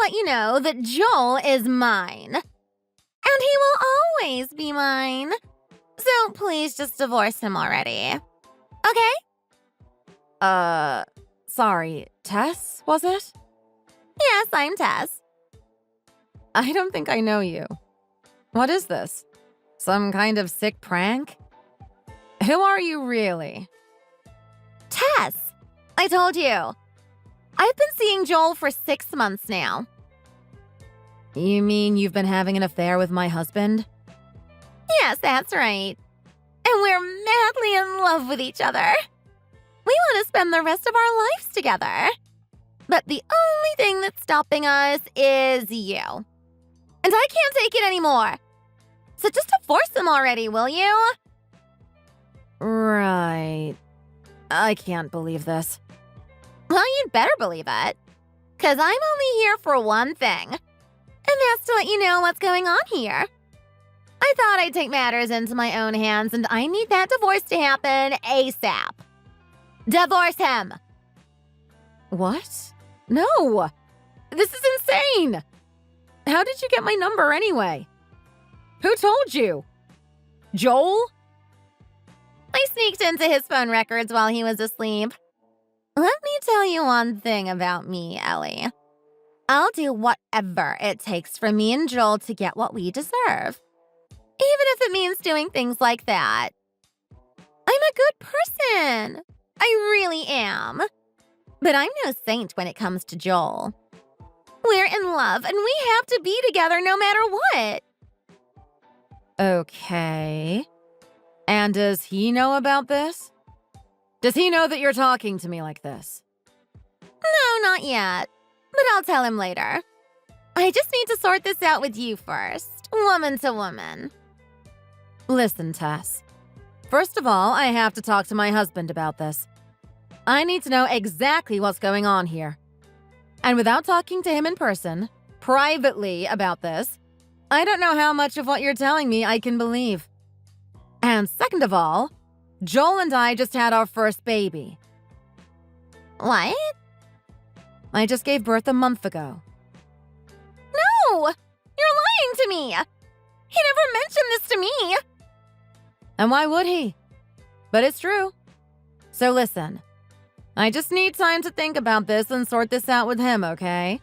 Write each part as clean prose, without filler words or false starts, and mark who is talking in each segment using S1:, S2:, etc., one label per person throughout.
S1: let you know that Joel is mine. And he will always be mine. So please just divorce him already. Okay?
S2: Sorry, Tess, was it?
S1: Yes, I'm Tess.
S2: I don't think I know you. What is this? Some kind of sick prank? Who are you really?
S1: Tess, I told you. I've been seeing Joel for 6 months now.
S2: You mean you've been having an affair with my husband?
S1: Yes, that's right. And we're madly in love with each other. We want to spend the rest of our lives together. But the only thing that's stopping us is you. And I can't take it anymore. So just divorce him already, will you?
S2: Right. I can't believe this.
S1: Well, you'd better believe it. 'Cause I'm only here for one thing. And that's to let you know what's going on here. I thought I'd take matters into my own hands, and I need that divorce to happen ASAP. Divorce him!
S2: What? No! This is insane! How did you get my number anyway? Who told you? Joel?
S1: I sneaked into his phone records while he was asleep. Let me tell you one thing about me, Ellie. I'll do whatever it takes for me and Joel to get what we deserve. Even if it means doing things like that. I'm a good person. I really am. But I'm no saint when it comes to Joel. We're in love, and we have to be together no matter what.
S2: Okay. And does he know about this? Does he know that you're talking to me like this?
S1: No, not yet. But I'll tell him later. I just need to sort this out with you first, woman to woman.
S2: Listen, Tess. First of all, I have to talk to my husband about this. I need to know exactly what's going on here. And without talking to him in person, privately about this, I don't know how much of what you're telling me I can believe. And second of all, Joel and I just had our first baby.
S1: What?
S2: I just gave birth a month ago.
S1: No! You're lying to me! He never mentioned this to me!
S2: And why would he? But it's true. So listen, I just need time to think about this and sort this out with him, okay?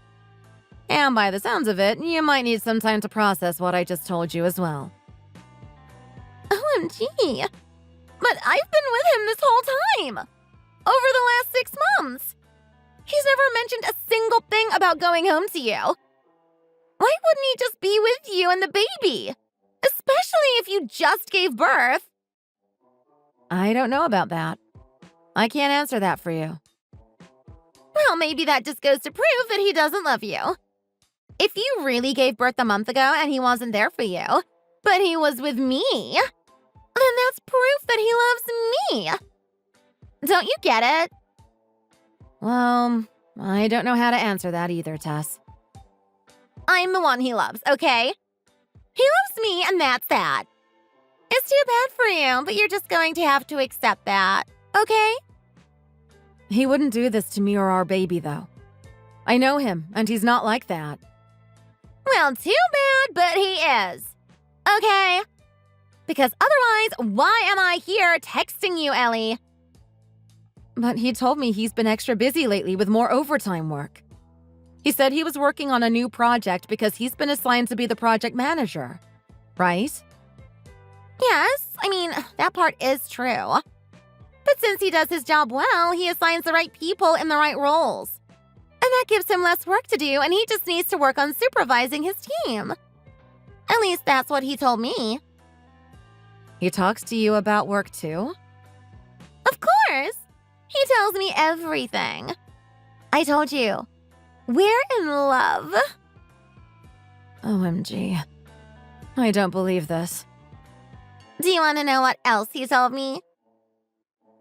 S2: And by the sounds of it, you might need some time to process what I just told you as well.
S1: OMG! But I've been with him this whole time! Over the last 6 months! He's never mentioned a single thing about going home to you. Why wouldn't he just be with you and the baby? Especially if you just gave birth.
S2: I don't know about that. I can't answer that for you.
S1: Well, maybe that just goes to prove that he doesn't love you. If you really gave birth a month ago and he wasn't there for you, but he was with me, then that's proof that he loves me. Don't you get it?
S2: Well, I don't know how to answer that either, Tess.
S1: I'm the one he loves, okay? He loves me, and that's that. It's too bad for you, but you're just going to have to accept that, okay?
S2: He wouldn't do this to me or our baby, though. I know him, and he's not like that.
S1: Well, too bad, but he is. Okay? Because otherwise, why am I here texting you, Ellie?
S2: But he told me he's been extra busy lately with more overtime work. He said he was working on a new project because he's been assigned to be the project manager. Right?
S1: Yes, I mean, that part is true. But since he does his job well, he assigns the right people in the right roles. And that gives him less work to do, and he just needs to work on supervising his team. At least that's what he told me.
S2: He talks to you about work too?
S1: Of course! He tells me everything. I told you, we're in love.
S2: OMG. I don't believe this.
S1: Do you want to know what else he told me?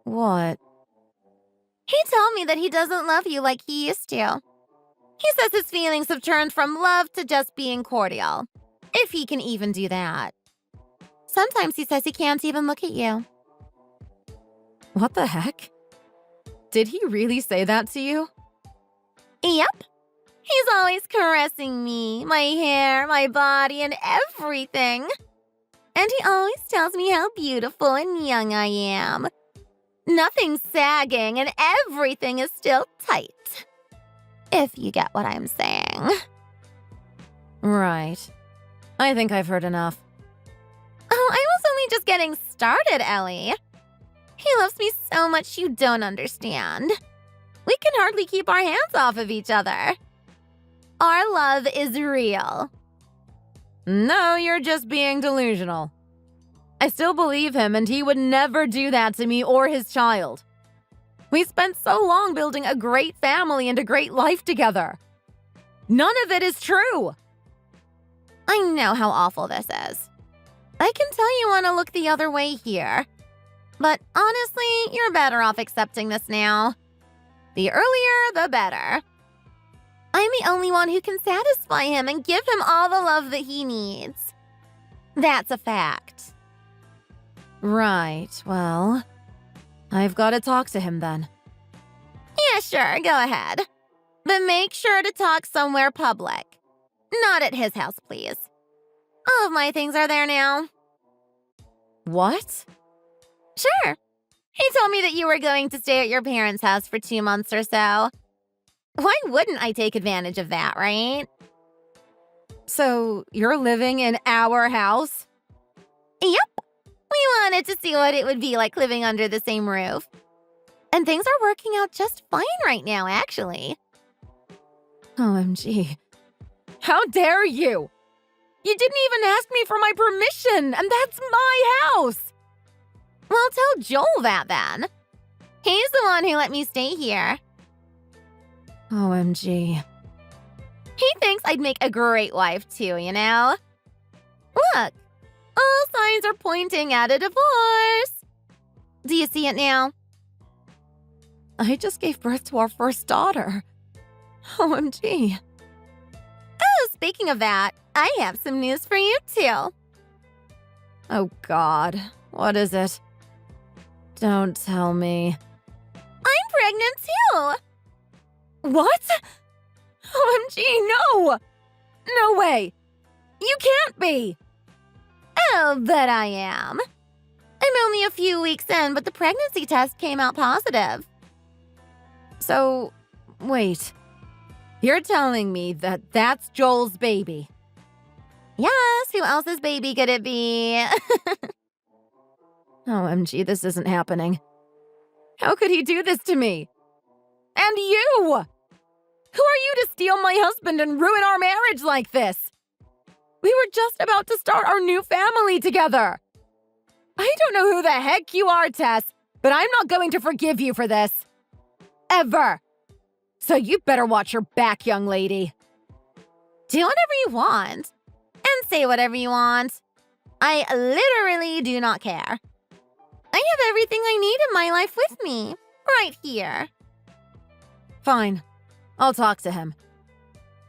S2: What?
S1: He told me that he doesn't love you like he used to. He says his feelings have turned from love to just being cordial, if he can even do that. Sometimes he says he can't even look at you.
S2: What the heck? Did he really say that to you?
S1: Yep. He's always caressing me, my hair, my body, and everything. And he always tells me how beautiful and young I am. Nothing's sagging and everything is still tight. If you get what I'm saying.
S2: Right. I think I've heard enough.
S1: Oh, I was only just getting started, Ellie. He loves me so much you don't understand. We can hardly keep our hands off of each other. Our love is real.
S2: No, you're just being delusional. I still believe him, and he would never do that to me or his child. We spent so long building a great family and a great life together. None of it is true.
S1: I know how awful this is. I can tell you want to look the other way here. But honestly, you're better off accepting this now. The earlier, the better. I'm the only one who can satisfy him and give him all the love that he needs. That's a fact.
S2: Right, well, I've got to talk to him then.
S1: Yeah, sure, go ahead. But make sure to talk somewhere public. Not at his house, please. All of my things are there now.
S2: What?
S1: Sure. He told me that you were going to stay at your parents' house for 2 months or so. Why wouldn't I take advantage of that, right?
S2: So, you're living in our house?
S1: Yep. We wanted to see what it would be like living under the same roof. And things are working out just fine right now, actually.
S2: OMG. How dare you? You didn't even ask me for my permission, and that's my house!
S1: Well, tell Joel that then. He's the one who let me stay here.
S2: OMG.
S1: He thinks I'd make a great wife too, you know? Look, all signs are pointing at a divorce. Do you see it now?
S2: I just gave birth to our first daughter. OMG.
S1: Oh, speaking of that, I have some news for you too.
S2: Oh God, what is it? Don't tell me.
S1: I'm pregnant too.
S2: What? OMG, no! No way! You can't be!
S1: Oh, but I am. I'm only a few weeks in, but the pregnancy test came out positive.
S2: So, wait. You're telling me that that's Joel's baby?
S1: Yes, who else's baby could it be?
S2: OMG, this isn't happening. How could he do this to me? And you! Who are you to steal my husband and ruin our marriage like this? We were just about to start our new family together. I don't know who the heck you are, Tess, but I'm not going to forgive you for this. Ever. So you better watch your back, young lady.
S1: Do whatever you want. And say whatever you want. I literally do not care. I have everything I need in my life with me. Right here.
S2: Fine. I'll talk to him.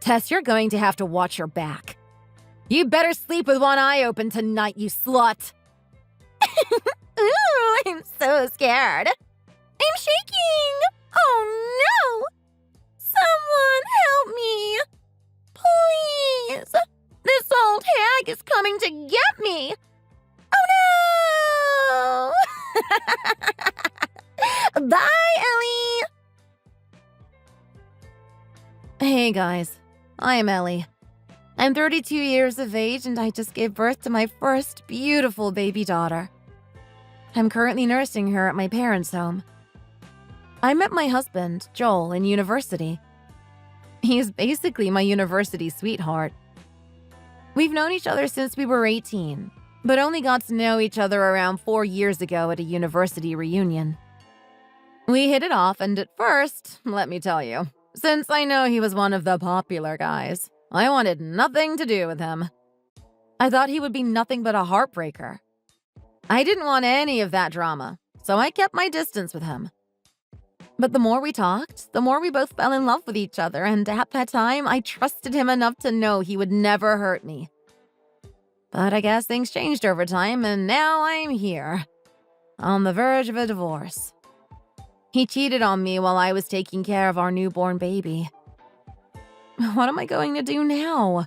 S2: Tess, you're going to have to watch your back. You better sleep with one eye open tonight, you slut.
S1: Ooh, I'm so scared. I'm shaking. Oh no! Someone help me. Please. This old hag is coming to get me. Oh no! Bye, Ellie.
S2: Hey guys, I'm Ellie. I'm 32 years of age and I just gave birth to my first beautiful baby daughter. I'm currently nursing her at my parents' home. I met my husband, Joel, in university. He's basically my university sweetheart. We've known each other since we were 18, but only got to know each other around 4 years ago at a university reunion. We hit it off, and at first, let me tell you, since I know he was one of the popular guys, I wanted nothing to do with him. I thought he would be nothing but a heartbreaker. I didn't want any of that drama, so I kept my distance with him. But the more we talked, the more we both fell in love with each other, and at that time, I trusted him enough to know he would never hurt me. But I guess things changed over time, and now I'm here, on the verge of a divorce. He cheated on me while I was taking care of our newborn baby. What am I going to do now?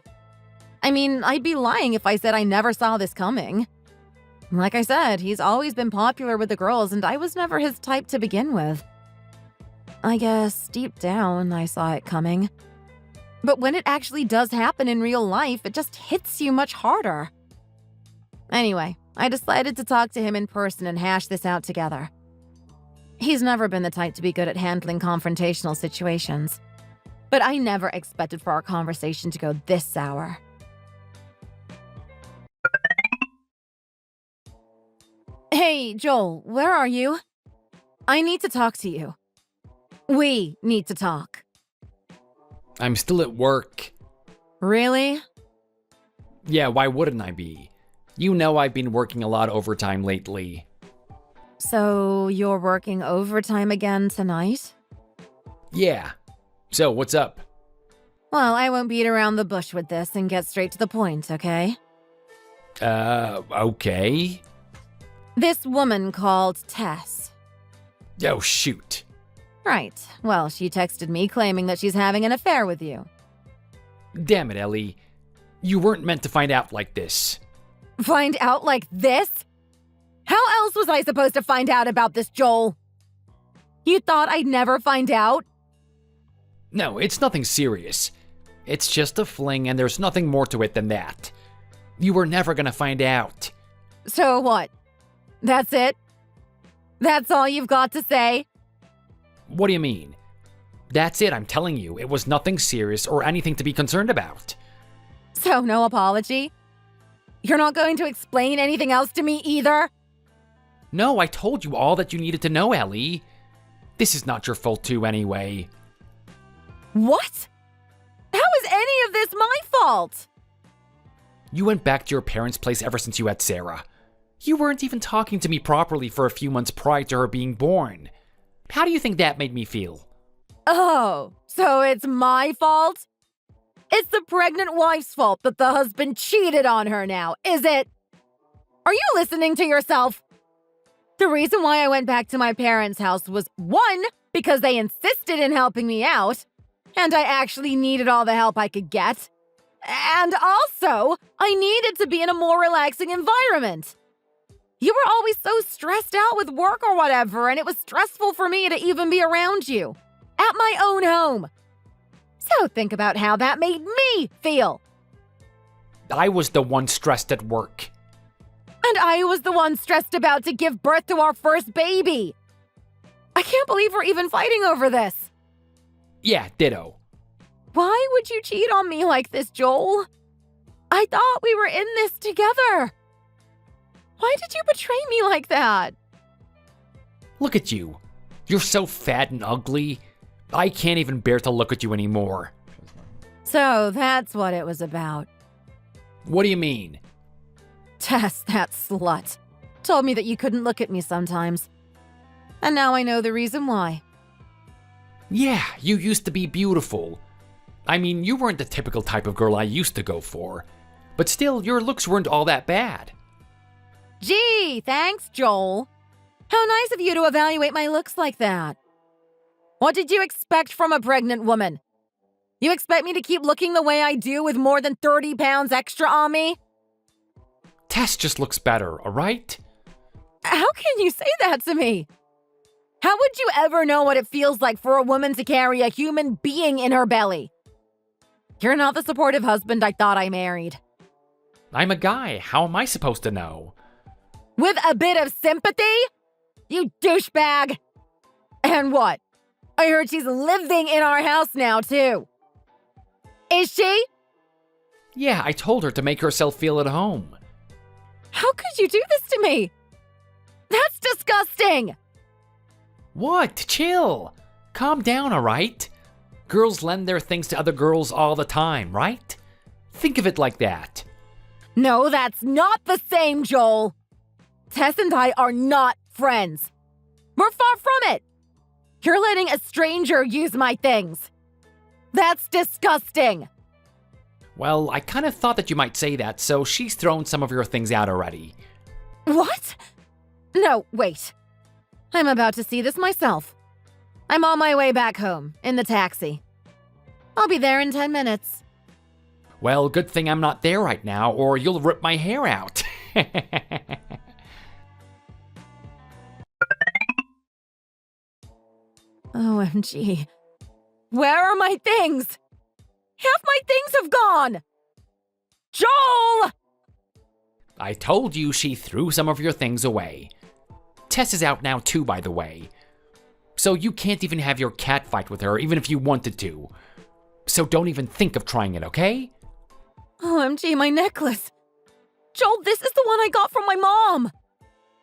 S2: I mean, I'd be lying if I said I never saw this coming. Like I said, he's always been popular with the girls, and I was never his type to begin with. I guess deep down, I saw it coming. But when it actually does happen in real life, it just hits you much harder. Anyway, I decided to talk to him in person and hash this out together. He's never been the type to be good at handling confrontational situations. But I never expected for our conversation to go this sour. Hey, Joel, where are you? I need to talk to you. We need to talk.
S3: I'm still at work.
S2: Really?
S3: Yeah, why wouldn't I be? You know I've been working a lot overtime lately.
S2: So you're working overtime again tonight?
S3: Yeah. So, what's up?
S2: Well, I won't beat around the bush with this and get straight to the point, okay?
S3: Okay.
S2: This woman called Tess.
S3: Oh, shoot.
S2: Right. Well, she texted me claiming that she's having an affair with you.
S3: Damn it, Ellie. You weren't meant to find out like this.
S2: Find out like this? How else was I supposed to find out about this, Joel? You thought I'd never find out?
S3: No, it's nothing serious. It's just a fling and there's nothing more to it than that. You were never gonna find out.
S2: So what? That's it? That's all you've got to say?
S3: What do you mean? That's it, I'm telling you. It was nothing serious or anything to be concerned about.
S2: So no apology? You're not going to explain anything else to me either?
S3: No, I told you all that you needed to know, Ellie. This is not your fault too, anyway.
S2: What? How is any of this my fault?
S3: You went back to your parents' place ever since you had Sarah. You weren't even talking to me properly for a few months prior to her being born. How do you think that made me feel?
S2: Oh, so it's my fault? It's the pregnant wife's fault that the husband cheated on her now, is it? Are you listening to yourself? The reason why I went back to my parents' house was 1, because they insisted in helping me out, and I actually needed all the help I could get. And also, I needed to be in a more relaxing environment. You were always so stressed out with work or whatever, and it was stressful for me to even be around you. At my own home. So think about how that made me feel.
S3: I was the one stressed at work.
S2: And I was the one stressed about to give birth to our first baby. I can't believe we're even fighting over this.
S3: Yeah, ditto.
S2: Why would you cheat on me like this, Joel? I thought we were in this together. Why did you betray me like that?
S3: Look at you. You're so fat and ugly. I can't even bear to look at you anymore.
S2: So that's what it was about.
S3: What do you mean?
S2: Tess, that slut, told me that you couldn't look at me sometimes. And now I know the reason why.
S3: Yeah, you used to be beautiful. I mean, you weren't the typical type of girl I used to go for. But still, your looks weren't all that bad.
S2: Gee, thanks, Joel. How nice of you to evaluate my looks like that. What did you expect from a pregnant woman? You expect me to keep looking the way I do with more than 30 pounds extra on me?
S3: Tess just looks better, alright?
S2: How can you say that to me? How would you ever know what it feels like for a woman to carry a human being in her belly? You're not the supportive husband I thought I married.
S3: I'm a guy. How am I supposed to know?
S2: With a bit of sympathy? You douchebag! And what? I heard she's living in our house now, too. Is she?
S3: Yeah, I told her to make herself feel at home.
S2: How could you do this to me? That's disgusting!
S3: What? Chill. Calm down, alright? Girls lend their things to other girls all the time, right? Think of it like that.
S2: No, that's not the same, Joel. Tess and I are not friends. We're far from it. You're letting a stranger use my things. That's disgusting.
S3: Well, I kind of thought that you might say that, so she's thrown some of your things out already.
S2: What? No, wait. I'm about to see this myself. I'm on my way back home, in the taxi. I'll be there in 10 minutes.
S3: Well, good thing I'm not there right now, or you'll rip my hair out.
S2: OMG. Where are my things? Half my things have gone! Joel!
S3: I told you she threw some of your things away. Tess is out now too, by the way. So you can't even have your cat fight with her, even if you wanted to. So don't even think of trying it, okay?
S2: OMG, my necklace. Joel, this is the one I got from my mom.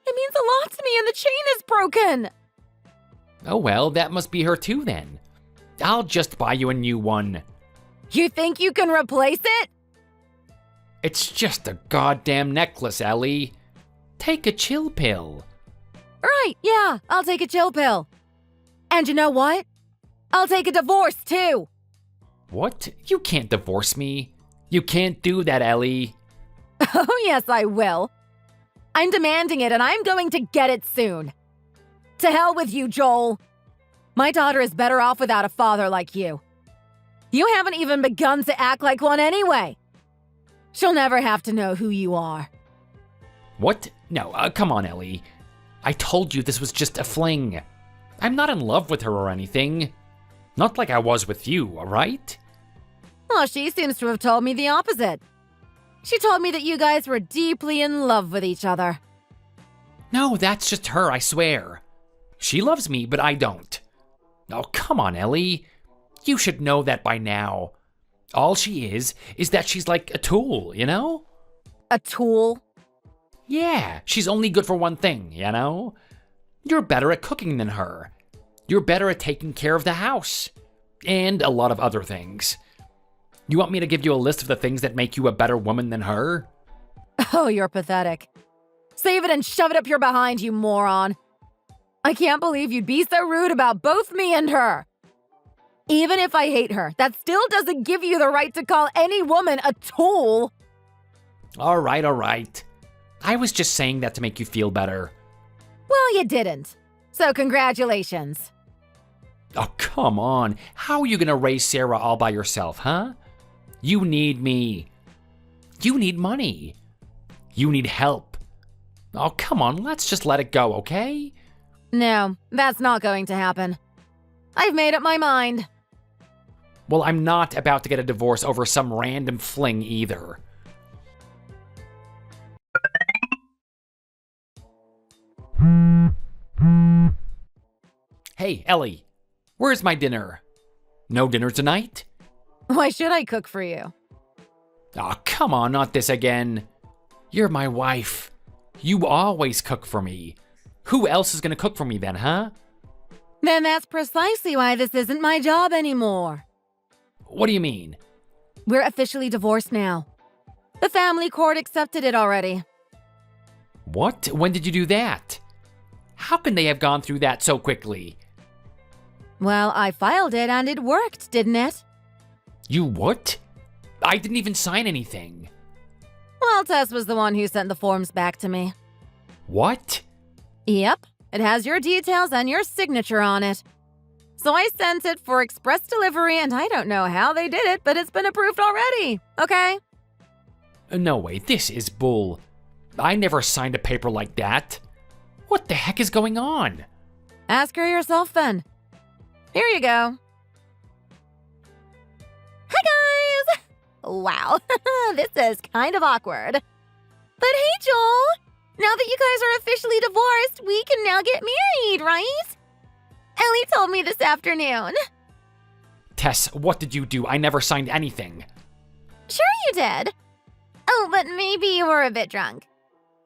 S2: It means a lot to me and the chain is broken.
S3: Oh well, that must be her too then. I'll just buy you a new one.
S2: You think you can replace it?
S3: It's just a goddamn necklace, Ellie. Take a chill pill.
S2: Right, yeah, I'll take a chill pill. And you know what? I'll take a divorce too.
S3: What? You can't divorce me. You can't do that, Ellie.
S2: Oh, yes, I will. I'm demanding it and I'm going to get it soon. To hell with you, Joel. My daughter is better off without a father like you. You haven't even begun to act like one anyway. She'll never have to know who you are.
S3: What? No, come on, Ellie. I told you this was just a fling. I'm not in love with her or anything. Not like I was with you, alright?
S2: Well, she seems to have told me the opposite. She told me that you guys were deeply in love with each other.
S3: No, that's just her, I swear. She loves me, but I don't. Oh, come on, Ellie. You should know that by now. All she is that she's like a tool, you know?
S2: A tool?
S3: Yeah, she's only good for one thing, you know? You're better at cooking than her. You're better at taking care of the house. And a lot of other things. You want me to give you a list of the things that make you a better woman than her?
S2: Oh, you're pathetic. Save it and shove it up your behind, you moron. I can't believe you'd be so rude about both me and her. Even if I hate her, that still doesn't give you the right to call any woman a tool.
S3: All right. I was just saying that to make you feel better.
S2: Well, you didn't. So congratulations.
S3: Oh, come on. How are you gonna raise Sarah all by yourself, huh? You need me. You need money. You need help. Oh, come on, let's just let it go, okay?
S2: No, that's not going to happen. I've made up my mind.
S3: Well, I'm not about to get a divorce over some random fling either. Hey, Ellie, where's my dinner? No dinner tonight?
S2: Why should I cook for you?
S3: Oh, come on, not this again. You're my wife. You always cook for me. Who else is gonna cook for me then, huh?
S2: Then that's precisely why this isn't my job anymore.
S3: What do you mean?
S2: We're officially divorced now. The family court accepted it already.
S3: What? When did you do that? How can they have gone through that so quickly?
S2: Well, I filed it and it worked, didn't it?
S3: You what? I didn't even sign anything.
S2: Well, Tess was the one who sent the forms back to me.
S3: What?
S2: Yep, it has your details and your signature on it. So I sent it for express delivery and I don't know how they did it, but it's been approved already, okay?
S3: No way, this is bull. I never signed a paper like that. What the heck is going on?
S2: Ask her yourself then. Here you go.
S1: Hi, guys! Wow, this is kind of awkward. But hey, Joel! Now that you guys are officially divorced, we can now get married, right? Ellie told me this afternoon.
S3: Tess, what did you do? I never signed anything.
S1: Sure you did. Oh, but maybe you were a bit drunk.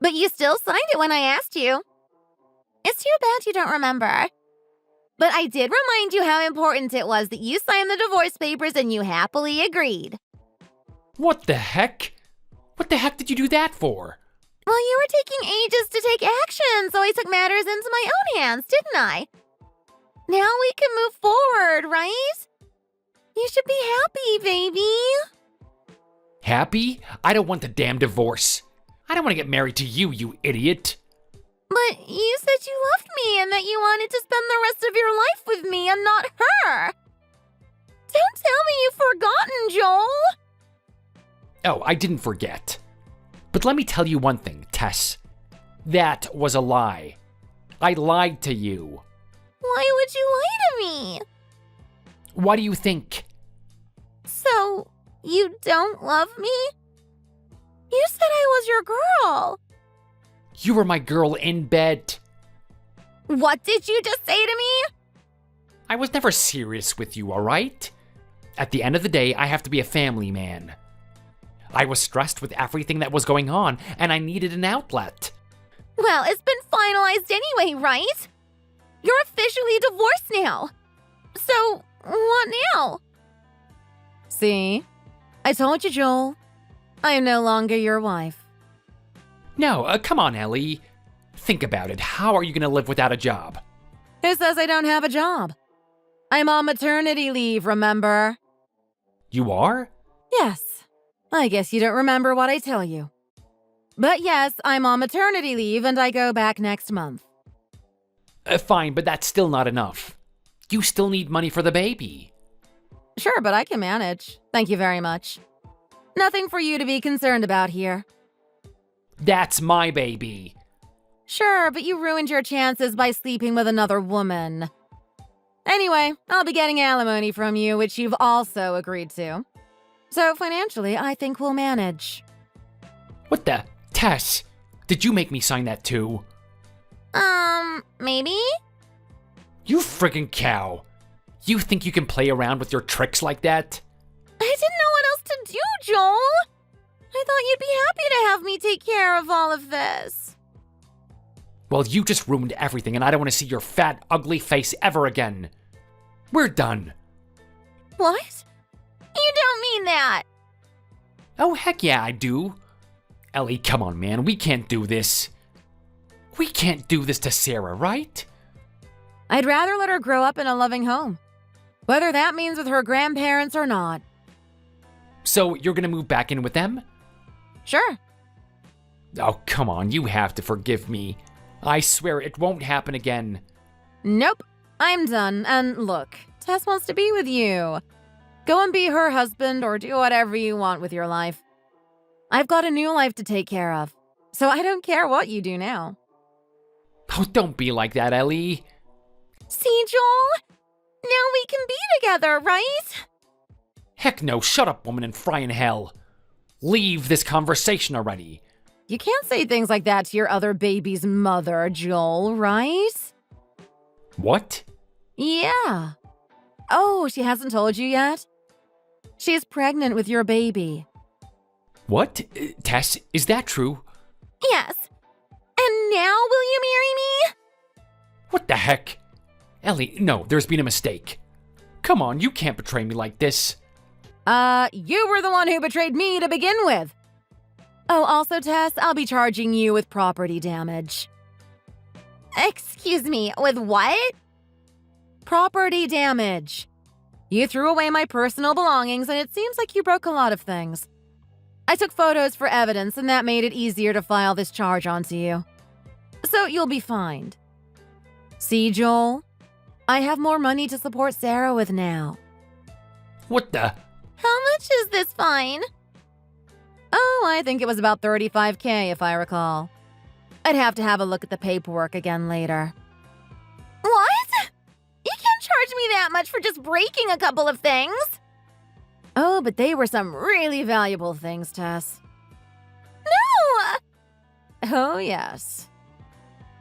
S1: But you still signed it when I asked you. It's too bad you don't remember. But I did remind you how important it was that you signed the divorce papers and you happily agreed.
S3: What the heck? What the heck did you do that for?
S1: Well, you were taking ages to take action, so I took matters into my own hands, didn't I? Now we can move forward, right? You should be happy, baby.
S3: Happy? I don't want the damn divorce. I don't want to get married to you, you idiot.
S1: But you said you loved me and that you wanted to spend the rest of your life with me and not her. Don't tell me you've forgotten, Joel!
S3: Oh, I didn't forget. But let me tell you one thing, Tess. That was a lie. I lied to you.
S1: Why would you lie to me?
S3: Why do you think?
S1: So, you don't love me? You said I was your girl.
S3: You were my girl in bed.
S1: What did you just say to me?
S3: I was never serious with you, alright? At the end of the day, I have to be a family man. I was stressed with everything that was going on, and I needed an outlet.
S1: Well, it's been finalized anyway, right? You're officially divorced now. So, what now?
S2: See? I told you, Joel. I am no longer your wife.
S3: No, come on, Ellie. Think about it. How are you going to live without a job?
S2: Who says I don't have a job? I'm on maternity leave, remember?
S3: You are?
S2: Yes. I guess you don't remember what I tell you. But yes, I'm on maternity leave and I go back next month.
S3: Fine, but that's still not enough. You still need money for the baby.
S2: Sure, but I can manage. Thank you very much. Nothing for you to be concerned about here.
S3: That's my baby.
S2: Sure, but you ruined your chances by sleeping with another woman. Anyway, I'll be getting alimony from you, which you've also agreed to. So financially, I think we'll manage.
S3: What the? Tess, did you make me sign that too?
S1: Maybe?
S3: You friggin' cow. You think you can play around with your tricks like that?
S1: I didn't know what else to do, Joel. I thought you'd be happy to have me take care of all of this.
S3: Well, you just ruined everything, and I don't want to see your fat, ugly face ever again. We're done.
S1: What? You don't mean that.
S3: Oh, heck yeah, I do. Ellie, come on, man. We can't do this. We can't do this to Sarah, right?
S2: I'd rather let her grow up in a loving home, whether that means with her grandparents or not.
S3: So you're gonna move back in with them?
S2: Sure.
S3: Oh, come on. You have to forgive me. I swear it won't happen again.
S2: Nope. I'm done. And look, Tess wants to be with you. Go and be her husband or do whatever you want with your life. I've got a new life to take care of, so I don't care what you do now.
S3: Oh, don't be like that, Ellie.
S1: See, Joel? Now we can be together, right?
S3: Heck no, shut up, woman, and fry in hell. Leave this conversation already.
S2: You can't say things like that to your other baby's mother, Joel, right?
S3: What?
S2: Yeah. Oh, she hasn't told you yet? She's pregnant with your baby.
S3: What? Tess, is that true?
S1: Yes. And now will you marry me?
S3: What the heck? Ellie, no, there's been a mistake. Come on, you can't betray me like this.
S2: You were the one who betrayed me to begin with. Oh, also, Tess, I'll be charging you with property damage.
S1: Excuse me, with what?
S2: Property damage. You threw away my personal belongings, and it seems like you broke a lot of things. I took photos for evidence, and that made it easier to file this charge onto you. So you'll be fined. See, Joel? I have more money to support Sarah with now.
S3: What the?
S1: How much is this fine?
S2: Oh, I think it was about $35K, if I recall. I'd have to have a look at the paperwork again later.
S1: What? You can't charge me that much for just breaking a couple of things.
S2: Oh, but they were some really valuable things, Tess.
S1: No!
S2: Oh, yes.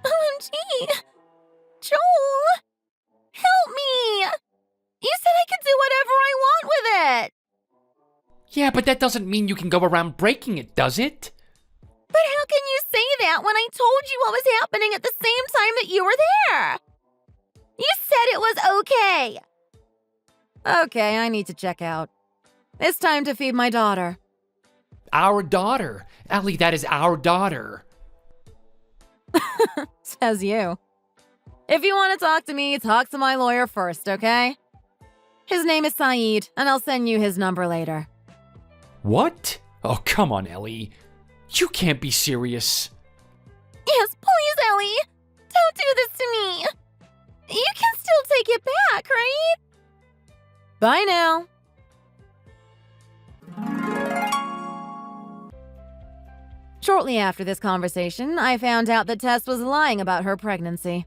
S1: OMG! Joel! Help me! You said I could do whatever I want with it!
S3: Yeah, but that doesn't mean you can go around breaking it, does it?
S1: But how can you say that when I told you what was happening at the same time that you were there? You said it was okay!
S2: Okay, I need to check out. It's time to feed my daughter.
S3: Our daughter. Ellie, that is our daughter.
S2: Says you. If you want to talk to me, talk to my lawyer first, okay? His name is Saeed, and I'll send you his number later.
S3: What? Oh, come on, Ellie. You can't be serious.
S1: Yes, please, Ellie! Don't do this to me! You can still take it back, right?
S2: Bye now. Shortly after this conversation, I found out that Tess was lying about her pregnancy.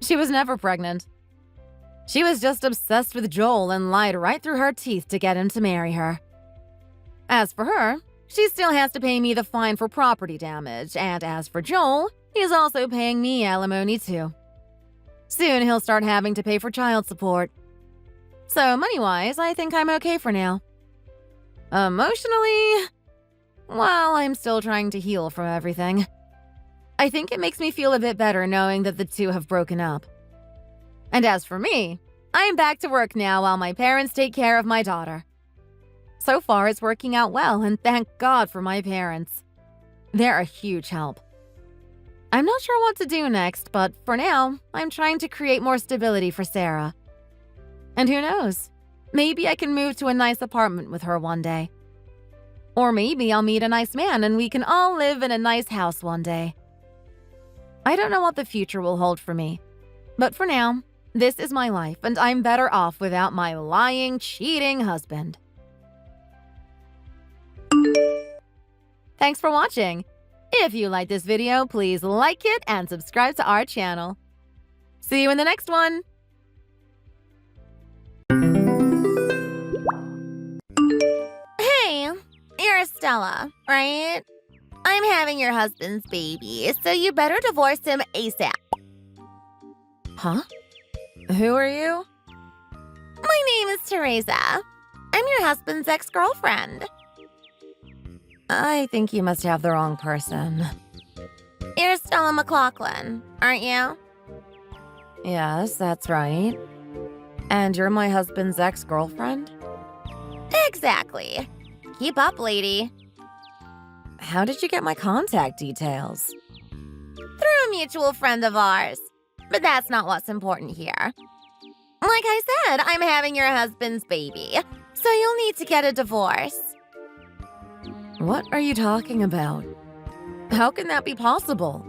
S2: She was never pregnant. She was just obsessed with Joel and lied right through her teeth to get him to marry her. As for her, she still has to pay me the fine for property damage, and as for Joel, he's also paying me alimony too. Soon he'll start having to pay for child support. So money-wise, I think I'm okay for now. Emotionally, well, I'm still trying to heal from everything. I think it makes me feel a bit better knowing that the two have broken up. And as for me, I'm back to work now while my parents take care of my daughter. So far, it's working out well, and thank God for my parents. They're a huge help. I'm not sure what to do next, but for now, I'm trying to create more stability for Sarah. And who knows? Maybe I can move to a nice apartment with her one day. Or maybe I'll meet a nice man and we can all live in a nice house one day. I don't know what the future will hold for me, but for now, this is my life and I'm better off without my lying, cheating husband. Thanks for watching. If you like this video, please like it and subscribe to our channel. See you in the next one!
S1: Hey, you're Stella, right? I'm having your husband's baby, so you better divorce him ASAP.
S2: Huh? Who are you?
S1: My name is Teresa. I'm your husband's ex-girlfriend.
S2: I think you must have the wrong person.
S1: You're Stella McLaughlin, aren't you?
S2: Yes, that's right. And you're my husband's ex-girlfriend?
S1: Exactly. Keep up, lady.
S2: How did you get my contact details?
S1: Through a mutual friend of ours. But that's not what's important here. Like I said, I'm having your husband's baby, so you'll need to get a divorce.
S2: What are you talking about? How can that be possible?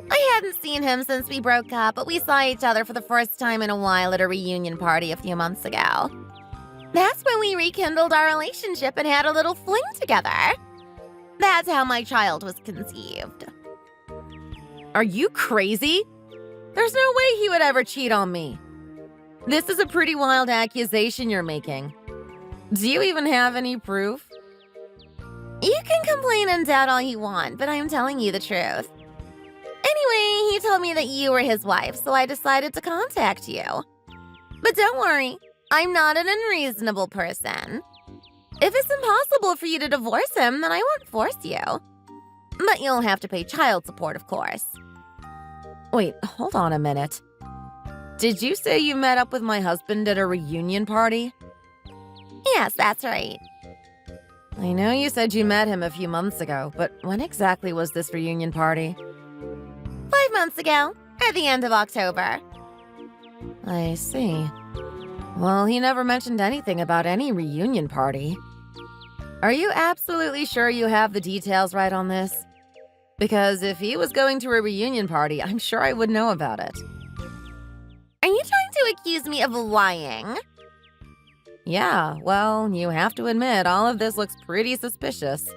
S1: I hadn't seen him since we broke up, but we saw each other for the first time in a while at a reunion party a few months ago. That's when we rekindled our relationship and had a little fling together. That's how my child was conceived.
S2: Are you crazy? There's no way he would ever cheat on me. This is a pretty wild accusation you're making. Do you even have any proof?
S1: You can complain and doubt all you want, but I'm telling you the truth. Anyway, he told me that you were his wife, so I decided to contact you. But don't worry, I'm not an unreasonable person. If it's impossible for you to divorce him, then I won't force you. But you'll have to pay child support, of course.
S2: Wait, hold on a minute. Did you say you met up with my husband at a reunion party?
S1: Yes, that's right.
S2: I know you said you met him a few months ago, but when exactly was this reunion party?
S1: 5 months ago, at the end of October.
S2: I see. Well, he never mentioned anything about any reunion party. Are you absolutely sure you have the details right on this? Because if he was going to a reunion party, I'm sure I would know about it.
S1: Are you trying to accuse me of lying?
S2: Yeah, well, you have to admit, all of this looks pretty suspicious.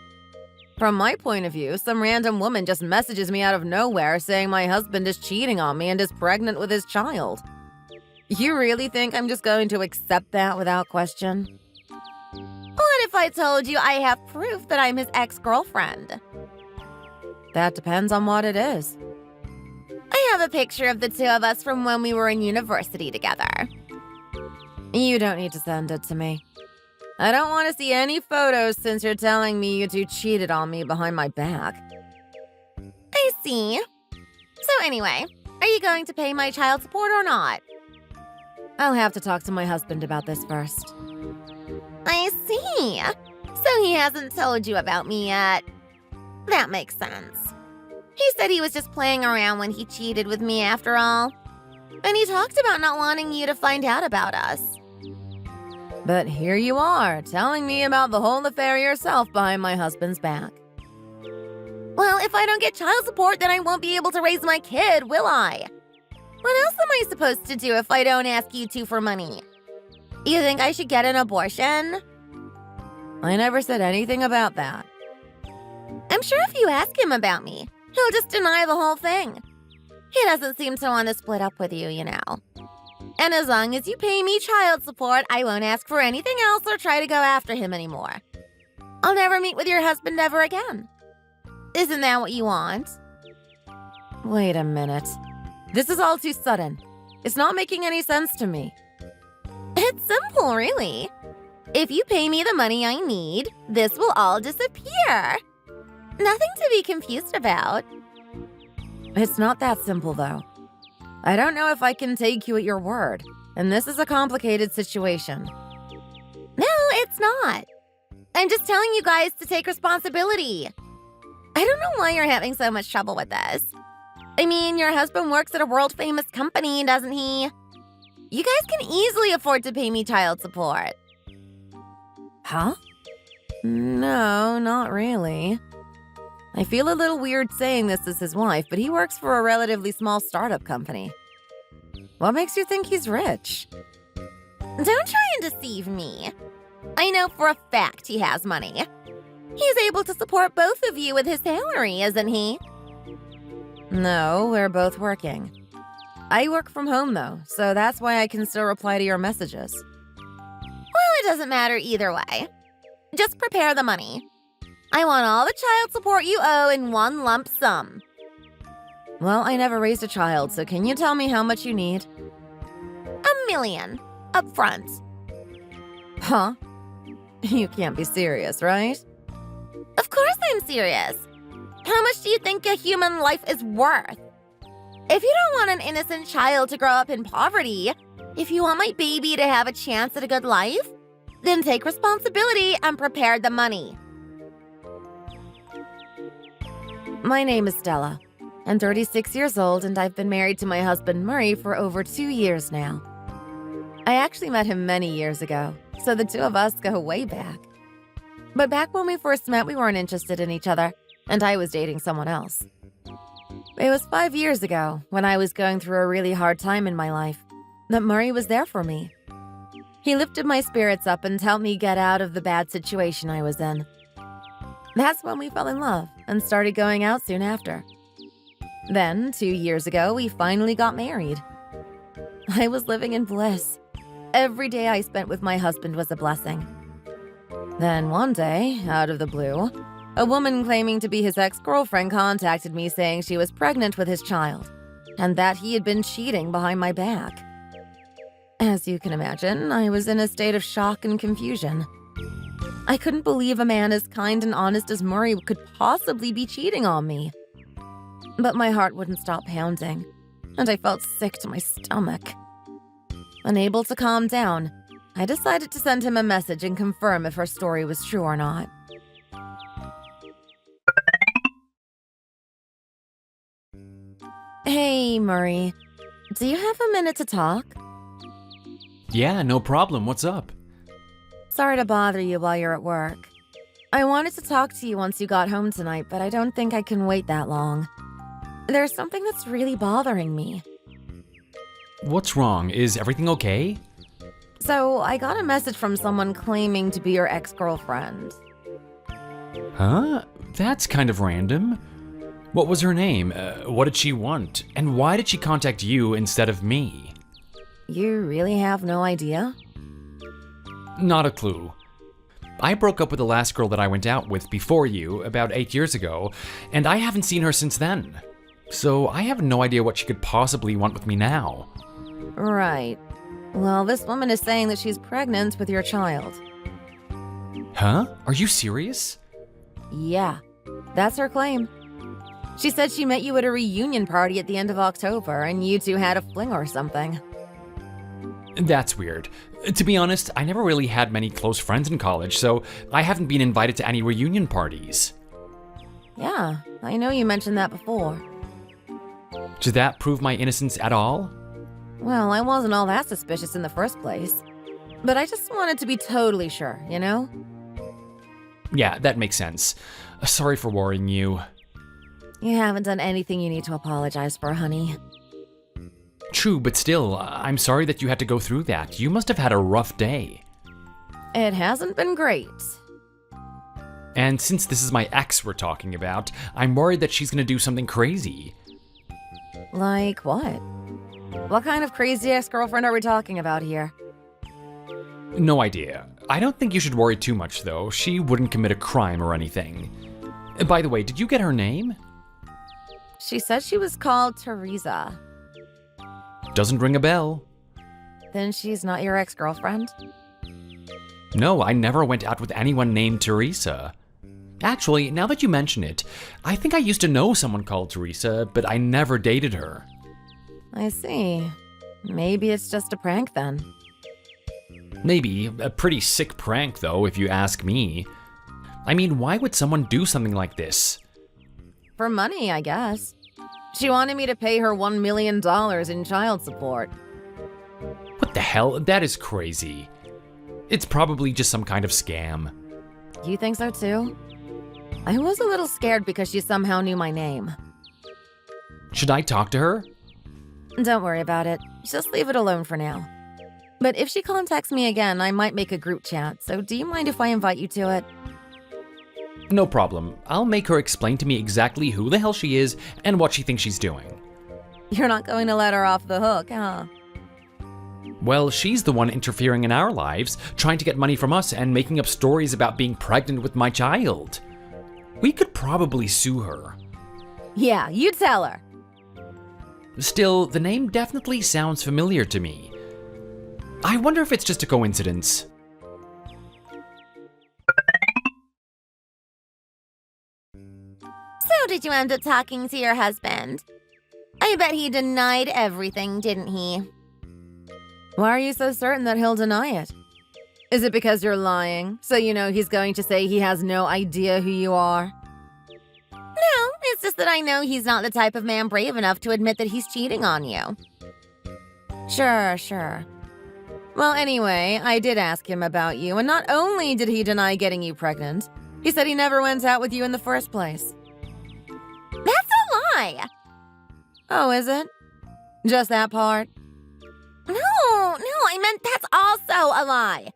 S2: From my point of view, some random woman just messages me out of nowhere saying my husband is cheating on me and is pregnant with his child. You really think I'm just going to accept that without question?
S1: What if I told you I have proof that I'm his ex-girlfriend?
S2: That depends on what it is.
S1: I have a picture of the two of us from when we were in university together.
S2: You don't need to send it to me. I don't want to see any photos since you're telling me you two cheated on me behind my back.
S1: I see. So anyway, are you going to pay my child support or not?
S2: I'll have to talk to my husband about this first.
S1: I see. So he hasn't told you about me yet. That makes sense. He said he was just playing around when he cheated with me after all. And he talked about not wanting you to find out about us.
S2: But here you are, telling me about the whole affair yourself behind my husband's back.
S1: Well, if I don't get child support, then I won't be able to raise my kid, will I? What else am I supposed to do if I don't ask you two for money? You think I should get an abortion?
S2: I never said anything about that.
S1: I'm sure if you ask him about me, he'll just deny the whole thing. He doesn't seem to want to split up with you, you know. And as long as you pay me child support, I won't ask for anything else or try to go after him anymore. I'll never meet with your husband ever again. Isn't that what you want?
S2: Wait a minute. This is all too sudden. It's not making any sense to me.
S1: It's simple, really. If you pay me the money I need, this will all disappear. Nothing to be confused about.
S2: It's not that simple, though. I don't know if I can take you at your word, and this is a complicated situation.
S1: No, it's not. I'm just telling you guys to take responsibility. I don't know why you're having so much trouble with this. I mean, your husband works at a world-famous company, doesn't he? You guys can easily afford to pay me child support.
S2: Huh? No, not really. I feel a little weird saying this as his wife, but he works for a relatively small startup company. What makes you think he's rich?
S1: Don't try and deceive me. I know for a fact he has money. He's able to support both of you with his salary, isn't he?
S2: No, we're both working. I work from home, though, so that's why I can still reply to your messages.
S1: Well, it doesn't matter either way. Just prepare the money. I want all the child support you owe in one lump sum.
S2: Well, I never raised a child, so can you tell me how much you need?
S1: $1 million. Up front.
S2: Huh? You can't be serious, right?
S1: Of course I'm serious. How much do you think a human life is worth? If you don't want an innocent child to grow up in poverty, if you want my baby to have a chance at a good life, then take responsibility and prepare the money.
S2: My name is Stella. I'm 36 years old, and I've been married to my husband Murray for over 2 years now. I actually met him many years ago, so the two of us go way back. But back when we first met, we weren't interested in each other, and I was dating someone else. It was 5 years ago, when I was going through a really hard time in my life, that Murray was there for me. He lifted my spirits up and helped me get out of the bad situation I was in. That's when we fell in love and started going out soon after. Then, 2 years ago, we finally got married. I was living in bliss. Every day I spent with my husband was a blessing. Then one day, out of the blue, a woman claiming to be his ex-girlfriend contacted me saying she was pregnant with his child, and that he had been cheating behind my back. As you can imagine, I was in a state of shock and confusion. I couldn't believe a man as kind and honest as Murray could possibly be cheating on me. But my heart wouldn't stop pounding, and I felt sick to my stomach. Unable to calm down, I decided to send him a message and confirm if her story was true or not. Hey, Murray. Do you have a minute to talk?
S3: Yeah, no problem. What's up?
S2: Sorry to bother you while you're at work. I wanted to talk to you once you got home tonight, but I don't think I can wait that long. There's something that's really bothering me.
S3: What's wrong? Is everything okay?
S2: So, I got a message from someone claiming to be your ex-girlfriend.
S3: Huh? That's kind of random. What was her name? What did she want? And why did she contact you instead of me?
S2: You really have no idea?
S3: Not a clue. I broke up with the last girl that I went out with before you, about 8 years ago, and I haven't seen her since then. So I have no idea what she could possibly want with me now.
S2: Right. Well, this woman is saying that she's pregnant with your child.
S3: Huh? Are you serious?
S2: Yeah, that's her claim. She said she met you at a reunion party at the end of October, and you two had a fling or something.
S3: That's weird. To be honest, I never really had many close friends in college, so I haven't been invited to any reunion parties.
S2: Yeah, I know you mentioned that before.
S3: Did that prove my innocence at all?
S2: Well, I wasn't all that suspicious in the first place. But I just wanted to be totally sure, you know?
S3: Yeah, that makes sense. Sorry for worrying you.
S2: You haven't done anything you need to apologize for, honey.
S3: True, but still, I'm sorry that you had to go through that. You must have had a rough day.
S2: It hasn't been great.
S3: And since this is my ex we're talking about, I'm worried that she's gonna do something crazy.
S2: Like what? What kind of crazy ex-girlfriend are we talking about here?
S3: No idea. I don't think you should worry too much, though. She wouldn't commit a crime or anything. By the way, did you get her name?
S2: She said she was called Teresa.
S3: Doesn't ring a bell.
S2: Then she's not your ex-girlfriend?
S3: No, I never went out with anyone named Teresa. Actually, now that you mention it, I think I used to know someone called Teresa, but I never dated her.
S2: I see. Maybe it's just a prank then.
S3: Maybe. A pretty sick prank, though, if you ask me. I mean, why would someone do something like this?
S2: For money, I guess. She wanted me to pay her $1 million in child support.
S3: What the hell? That is crazy. It's probably just some kind of scam.
S2: You think so too? I was a little scared because she somehow knew my name.
S3: Should I talk to her?
S2: Don't worry about it. Just leave it alone for now. But if she contacts me again, I might make a group chat, so do you mind if I invite you to it?
S3: No problem. I'll make her explain to me exactly who the hell she is and what she thinks she's doing.
S2: You're not going to let her off the hook, huh?
S3: Well, she's the one interfering in our lives, trying to get money from us and making up stories about being pregnant with my child. We could probably sue her.
S2: Yeah, you tell her.
S3: Still, the name definitely sounds familiar to me. I wonder if it's just a coincidence.
S1: So did you end up talking to your husband? I bet he denied everything, didn't he?
S2: Why are you so certain that he'll deny it? Is it because you're lying, so you know he's going to say he has no idea who you are?
S1: No, it's just that I know he's not the type of man brave enough to admit that he's cheating on you.
S2: Sure. Well, anyway, I did ask him about you, and not only did he deny getting you pregnant, he said he never went out with you in the first place.
S1: That's a lie!
S2: Oh, is it? Just that part?
S1: No, I meant that's also a lie.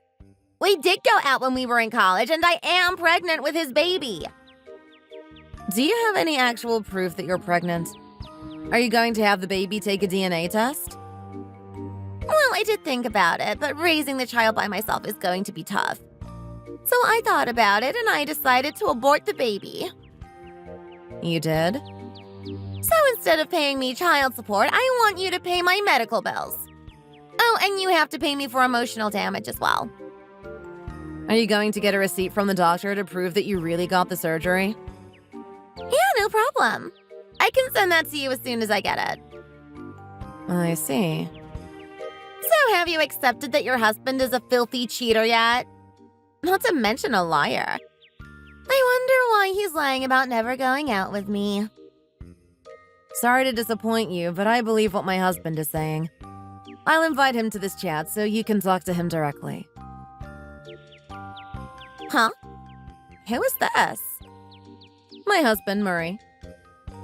S1: We did go out when we were in college, and I am pregnant with his baby.
S2: Do you have any actual proof that you're pregnant? Are you going to have the baby take a DNA test?
S1: Well, I did think about it, but raising the child by myself is going to be tough. So I thought about it, and I decided to abort the baby.
S2: You did?
S1: So instead of paying me child support, I want you to pay my medical bills. Oh, and you have to pay me for emotional damage as well.
S2: Are you going to get a receipt from the doctor to prove that you really got the surgery?
S1: Yeah, no problem. I can send that to you as soon as I get it.
S2: I see.
S1: So have you accepted that your husband is a filthy cheater yet? Not to mention a liar. I wonder why he's lying about never going out with me.
S2: Sorry to disappoint you, but I believe what my husband is saying. I'll invite him to this chat so you can talk to him directly.
S1: Huh? Who is this?
S2: My husband, Murray.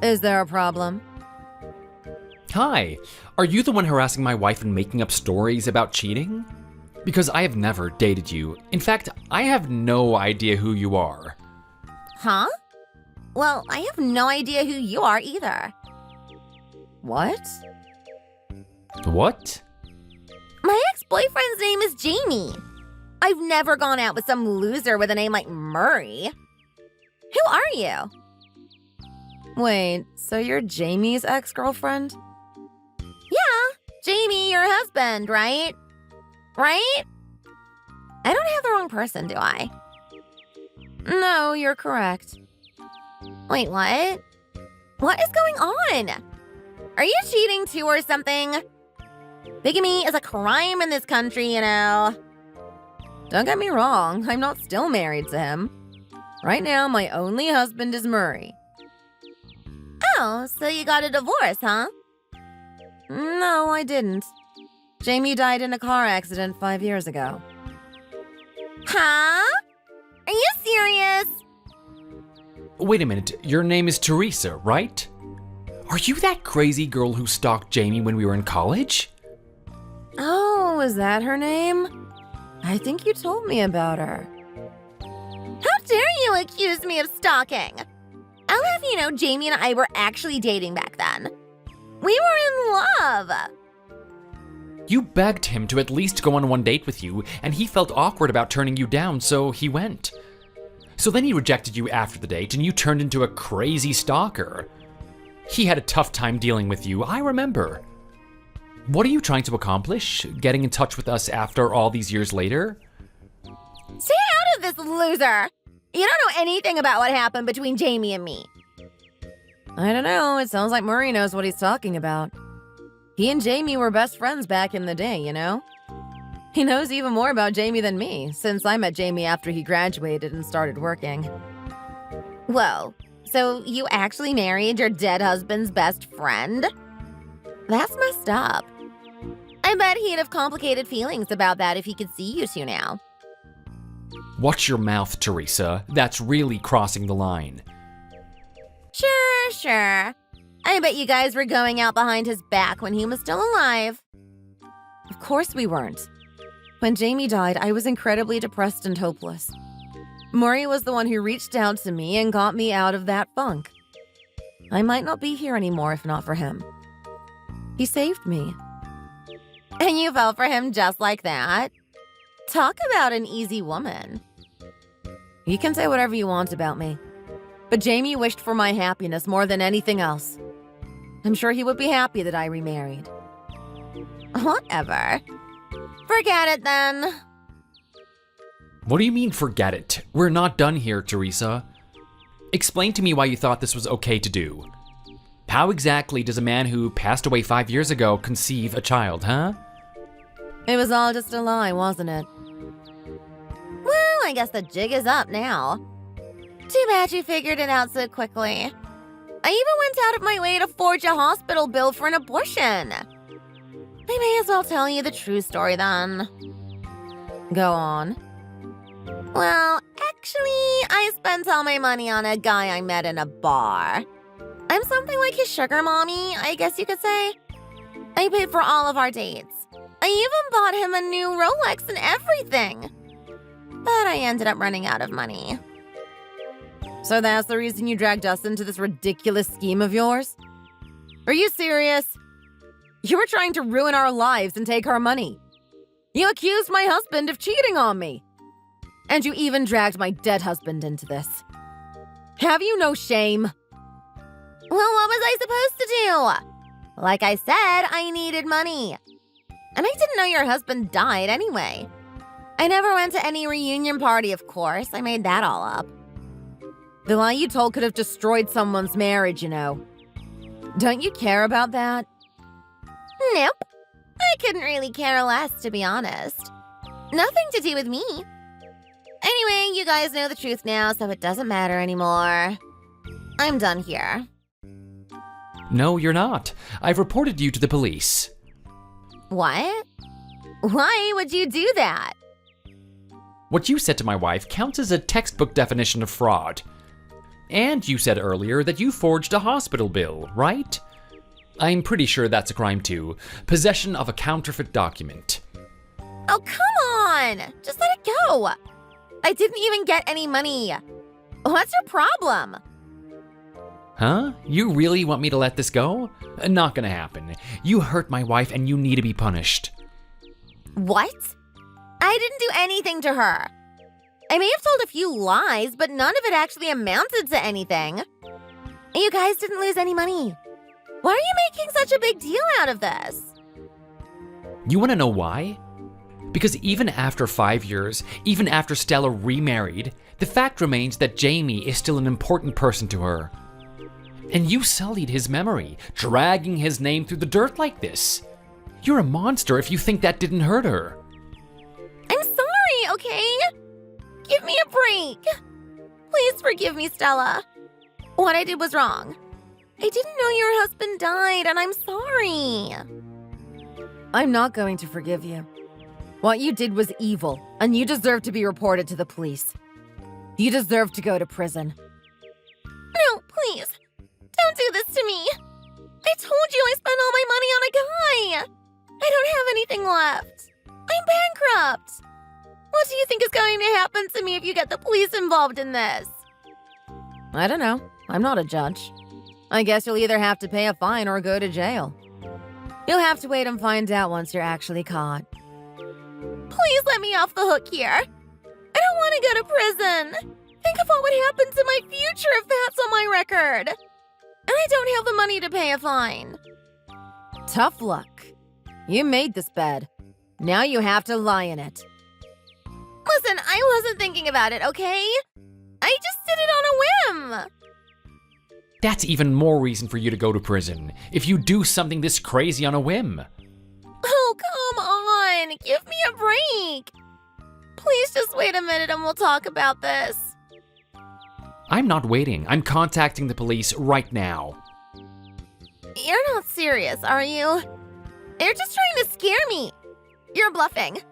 S2: Is there a problem?
S3: Hi, are you the one harassing my wife and making up stories about cheating? Because I have never dated you. In fact, I have no idea who you are.
S1: Huh? Well, I have no idea who you are either.
S2: What?
S3: What?
S1: My ex-boyfriend's name is Jamie. I've never gone out with some loser with a name like Murray. Who are you?
S2: Wait, so you're Jamie's ex-girlfriend?
S1: Yeah, Jamie, your husband, right? Right? I don't have the wrong person, do I?
S2: No, you're correct.
S1: Wait, what? What is going on? Are you cheating too or something? Bigamy is a crime in this country, you know.
S2: Don't get me wrong, I'm not still married to him. Right now, my only husband is Murray.
S1: Oh, so you got a divorce, huh?
S2: No, I didn't. Jamie died in a car accident 5 years ago.
S1: Huh? Are you serious?
S3: Wait a minute, your name is Teresa, right? Are you that crazy girl who stalked Jamie when we were in college?
S2: Oh, is that her name? I think you told me about her.
S1: How dare you accuse me of stalking? I'll have you know Jamie and I were actually dating back then. We were in love.
S3: You begged him to at least go on one date with you, and he felt awkward about turning you down, so he went. So then he rejected you after the date, and you turned into a crazy stalker. He had a tough time dealing with you, I remember. What are you trying to accomplish? Getting in touch with us after all these years later?
S1: Stay out of this, loser. You don't know anything about what happened between Jamie and me.
S2: I don't know, it sounds like Murray knows what he's talking about. He and Jamie were best friends back in the day, you know? He knows even more about Jamie than me, since I met Jamie after he graduated and started working.
S1: Whoa, so you actually married your dead husband's best friend? That's messed up. I bet he'd have complicated feelings about that if he could see you two now.
S3: Watch your mouth, Teresa. That's really crossing the line.
S1: Sure. I bet you guys were going out behind his back when he was still alive.
S2: Of course we weren't. When Jamie died, I was incredibly depressed and hopeless. Murray was the one who reached out to me and got me out of that funk. I might not be here anymore if not for him. He saved me.
S1: And you fell for him just like that? Talk about an easy woman.
S2: You can say whatever you want about me, but Jamie wished for my happiness more than anything else. I'm sure he would be happy that I remarried.
S1: Whatever. Forget it then.
S3: What do you mean, forget it? We're not done here, Teresa. Explain to me why you thought this was okay to do. How exactly does a man who passed away 5 years ago conceive a child, huh?
S2: It was all just a lie, wasn't it?
S1: Well, I guess the jig is up now. Too bad you figured it out so quickly. I even went out of my way to forge a hospital bill for an abortion. I may as well tell you the true story then.
S2: Go on.
S1: Well, actually, I spent all my money on a guy I met in a bar. I'm something like his sugar mommy, I guess you could say. I paid for all of our dates. I even bought him a new Rolex and everything. But I ended up running out of money.
S2: So that's the reason you dragged us into this ridiculous scheme of yours? Are you serious? You were trying to ruin our lives and take our money. You accused my husband of cheating on me. And you even dragged my dead husband into this. Have you no shame?
S1: Well, what was I supposed to do? Like I said, I needed money. And I didn't know your husband died anyway. I never went to any reunion party, of course. I made that all up.
S2: The lie you told could have destroyed someone's marriage, you know. Don't you care about that?
S1: Nope. I couldn't really care less, to be honest. Nothing to do with me. Anyway, you guys know the truth now, so it doesn't matter anymore. I'm done here.
S3: No, you're not. I've reported you to the police.
S1: What? Why would you do that?
S3: What you said to my wife counts as a textbook definition of fraud. And you said earlier that you forged a hospital bill, right? I'm pretty sure that's a crime too. Possession of a counterfeit document.
S1: Oh, come on! Just let it go! I didn't even get any money. What's your problem?
S3: Huh? You really want me to let this go? Not gonna happen. You hurt my wife and you need to be punished.
S1: What? I didn't do anything to her. I may have told a few lies, but none of it actually amounted to anything. You guys didn't lose any money. Why are you making such a big deal out of this?
S3: You wanna know why? Because even after 5 years, even after Stella remarried, the fact remains that Jamie is still an important person to her. And you sullied his memory, dragging his name through the dirt like this. You're a monster if you think that didn't hurt her.
S1: I'm sorry, okay? Give me a break. Please forgive me, Stella. What I did was wrong. I didn't know your husband died, and I'm sorry.
S2: I'm not going to forgive you. What you did was evil, and you deserve to be reported to the police. You deserve to go to prison.
S1: No, please. Don't do this to me. don't have anything left. I'm bankrupt. What do you think is going to happen to me if you get the police involved in this?
S2: I don't know. I'm not a judge. I guess you'll either have to pay a fine or go to jail. You'll have to wait and find out once you're actually caught.
S1: Please let me off the hook here. I don't want to go to prison. Think of what would happen to my future if that's on my record. And I don't have the money to pay a fine.
S2: Tough luck. You made this bed. Now you have to lie in it.
S1: Listen, I wasn't thinking about it, okay? I just did it on a whim.
S3: That's even more reason for you to go to prison, if you do something this crazy on a whim.
S1: Oh, come on. Give me a break. Please just wait a minute and we'll talk about this.
S3: I'm not waiting. I'm contacting the police right now.
S1: You're not serious, are you? You're just trying to scare me. You're bluffing.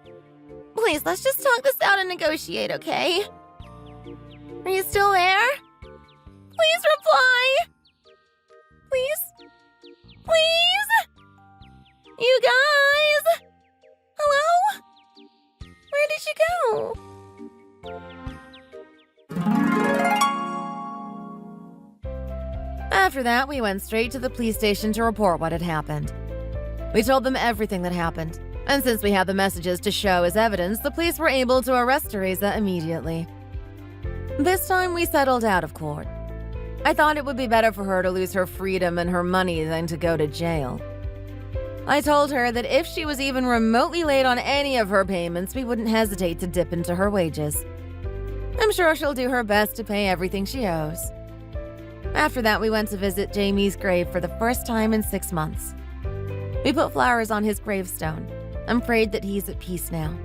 S1: Please, let's just talk this out and negotiate, okay? Are you still there? Please reply. Please? Please? You guys? Hello? Where did you go?
S2: After that, we went straight to the police station to report what had happened. We told them everything that happened, and since we had the messages to show as evidence, the police were able to arrest Teresa immediately. This time, we settled out of court. I thought it would be better for her to lose her freedom and her money than to go to jail. I told her that if she was even remotely late on any of her payments, we wouldn't hesitate to dip into her wages. I'm sure she'll do her best to pay everything she owes. After that, we went to visit Jamie's grave for the first time in 6 months. We put flowers on his gravestone and prayed that he's at peace now.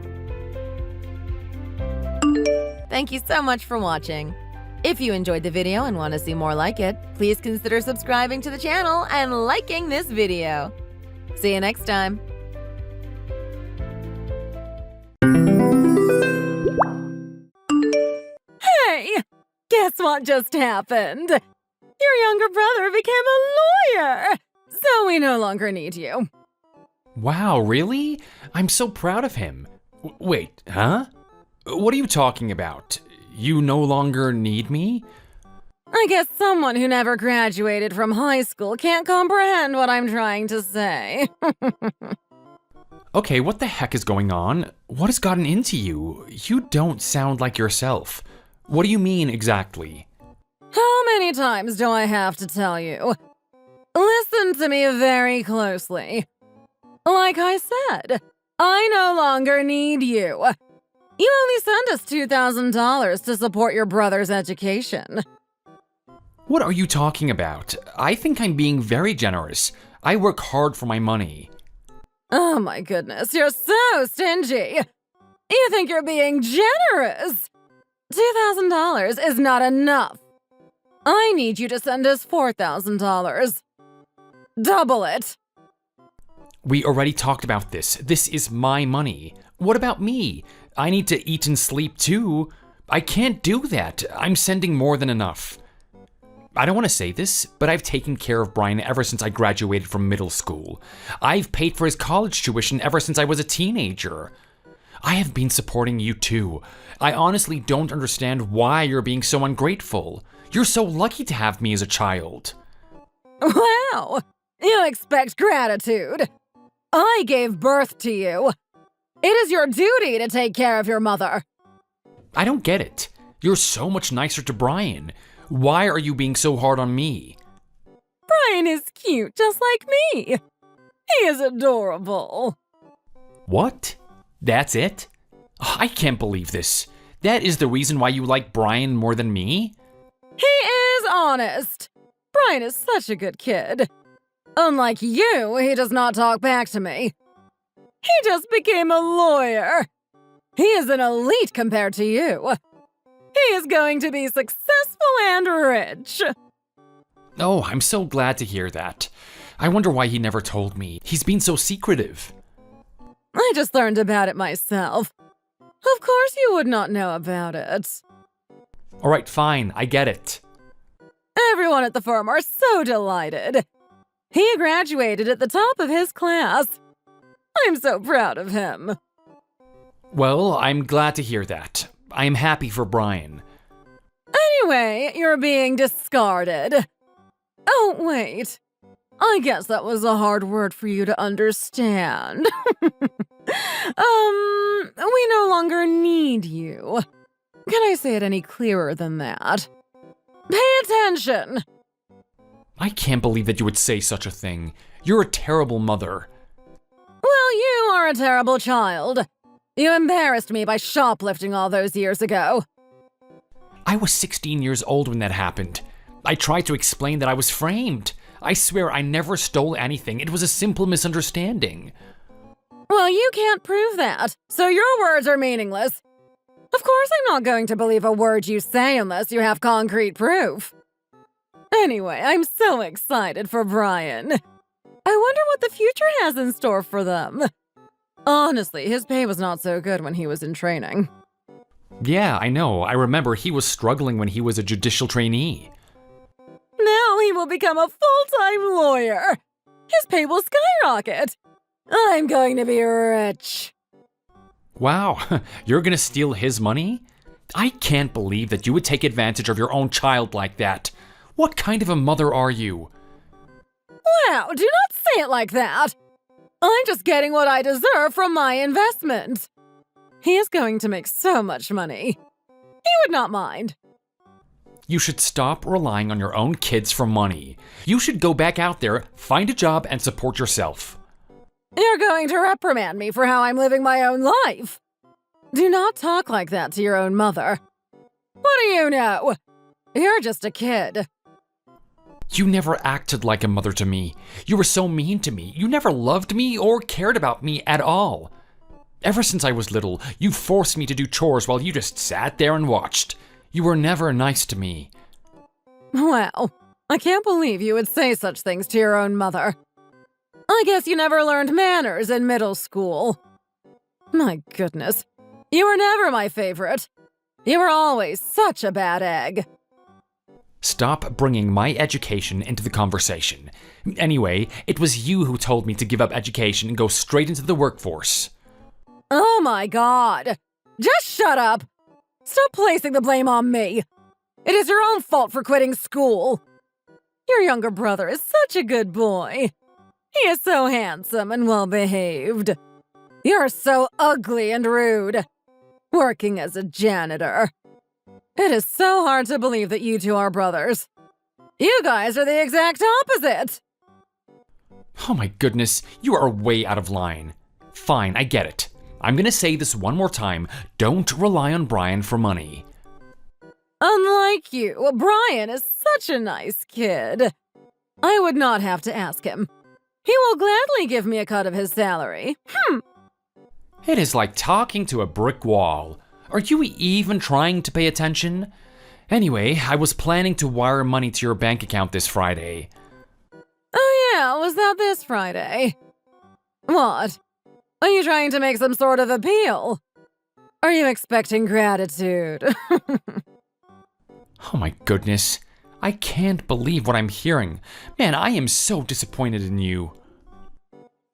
S2: Thank you so much for watching. If you enjoyed the video and want to see more like it, please consider subscribing to the channel and liking this video. See you next time. Hey, guess what just happened? Your younger brother became a lawyer, so we no longer need you.
S3: Wow, really? I'm so proud of him. Wait, huh? What are you talking about? You no longer need me?
S2: I guess someone who never graduated from high school can't comprehend what I'm trying to say.
S3: Okay, what the heck is going on? What has gotten into you? You don't sound like yourself. What do you mean exactly?
S2: How many times do I have to tell you? Listen to me very closely. Like I said, I no longer need you. You only sent us $2,000 to support your brother's education.
S3: What are you talking about? I think I'm being very generous. I work hard for my money.
S2: Oh my goodness, you're so stingy. You think you're being generous? $2,000 is not enough. I need you to send us $4,000. Double it.
S3: We already talked about this. This is my money. What about me? I need to eat and sleep too. I can't do that. I'm sending more than enough. I don't want to say this, but I've taken care of Brian ever since I graduated from middle school. I've paid for his college tuition ever since I was a teenager. I have been supporting you too. I honestly don't understand why you're being so ungrateful. You're so lucky to have me as a child.
S2: Wow, you expect gratitude. I gave birth to you. It is your duty to take care of your mother.
S3: I don't get it. You're so much nicer to Brian. Why are you being so hard on me?
S2: Brian is cute, just like me. He is adorable.
S3: What? That's it? I can't believe this. That is the reason why you like Brian more than me?
S2: He is honest. Brian is such a good kid. Unlike you, he does not talk back to me. He just became a lawyer. He is an elite compared to you. He is going to be successful and rich.
S3: Oh, I'm so glad to hear that. I wonder why he never told me. He's been so secretive.
S2: I just learned about it myself. Of course you would not know about it.
S3: All right, fine. I get it.
S2: Everyone at the firm are so delighted. He graduated at the top of his class. I'm so proud of him.
S3: Well, I'm glad to hear that. I am happy for Brian.
S2: Anyway, you're being discarded. Oh, wait. I guess that was a hard word for you to understand. We no longer need you. Can I say it any clearer than that? Pay attention!
S3: I can't believe that you would say such a thing. You're a terrible mother.
S2: Well, you are a terrible child. You embarrassed me by shoplifting all those years ago.
S3: I was 16 years old when that happened. I tried to explain that I was framed. I swear I never stole anything. It was a simple misunderstanding.
S2: Well, you can't prove that, so your words are meaningless. Of course I'm not going to believe a word you say unless you have concrete proof. Anyway, I'm so excited for Brian. I wonder what the future has in store for them. Honestly, his pay was not so good when he was in training.
S3: Yeah, I know. I remember he was struggling when he was a judicial trainee.
S2: Now he will become a full-time lawyer. His pay will skyrocket. I'm going to be rich.
S3: Wow, you're gonna steal his money? I can't believe that you would take advantage of your own child like that. What kind of a mother are you?
S2: Wow, do not say it like that. I'm just getting what I deserve from my investment. He is going to make so much money. He would not mind.
S3: You should stop relying on your own kids for money. You should go back out there, find a job, and support yourself.
S2: You're going to reprimand me for how I'm living my own life. Do not talk like that to your own mother. What do you know? You're just a kid.
S3: You never acted like a mother to me. You were so mean to me. You never loved me or cared about me at all. Ever since I was little, you forced me to do chores while you just sat there and watched. You were never nice to me.
S2: Wow, I can't believe you would say such things to your own mother. I guess you never learned manners in middle school. My goodness, you were never my favorite. You were always such a bad egg.
S3: Stop bringing my education into the conversation. Anyway, it was you who told me to give up education and go straight into the workforce.
S2: Oh my God! Just shut up! Stop placing the blame on me! It is your own fault for quitting school. Your younger brother is such a good boy. He is so handsome and well-behaved. You're so ugly and rude. Working as a janitor. It is so hard to believe that you two are brothers. You guys are the exact opposite.
S3: Oh my goodness, you are way out of line. Fine, I get it. I'm gonna say this one more time. Don't rely on Brian for money.
S2: Unlike you, Brian is such a nice kid. I would not have to ask him. He will gladly give me a cut of his salary.
S3: It is like talking to a brick wall. Are you even trying to pay attention? Anyway, I was planning to wire money to your bank account this Friday.
S2: Oh yeah, was that this Friday? What? Are you trying to make some sort of appeal? Are you expecting gratitude?
S3: Oh my goodness. I can't believe what I'm hearing. Man, I am so disappointed in you.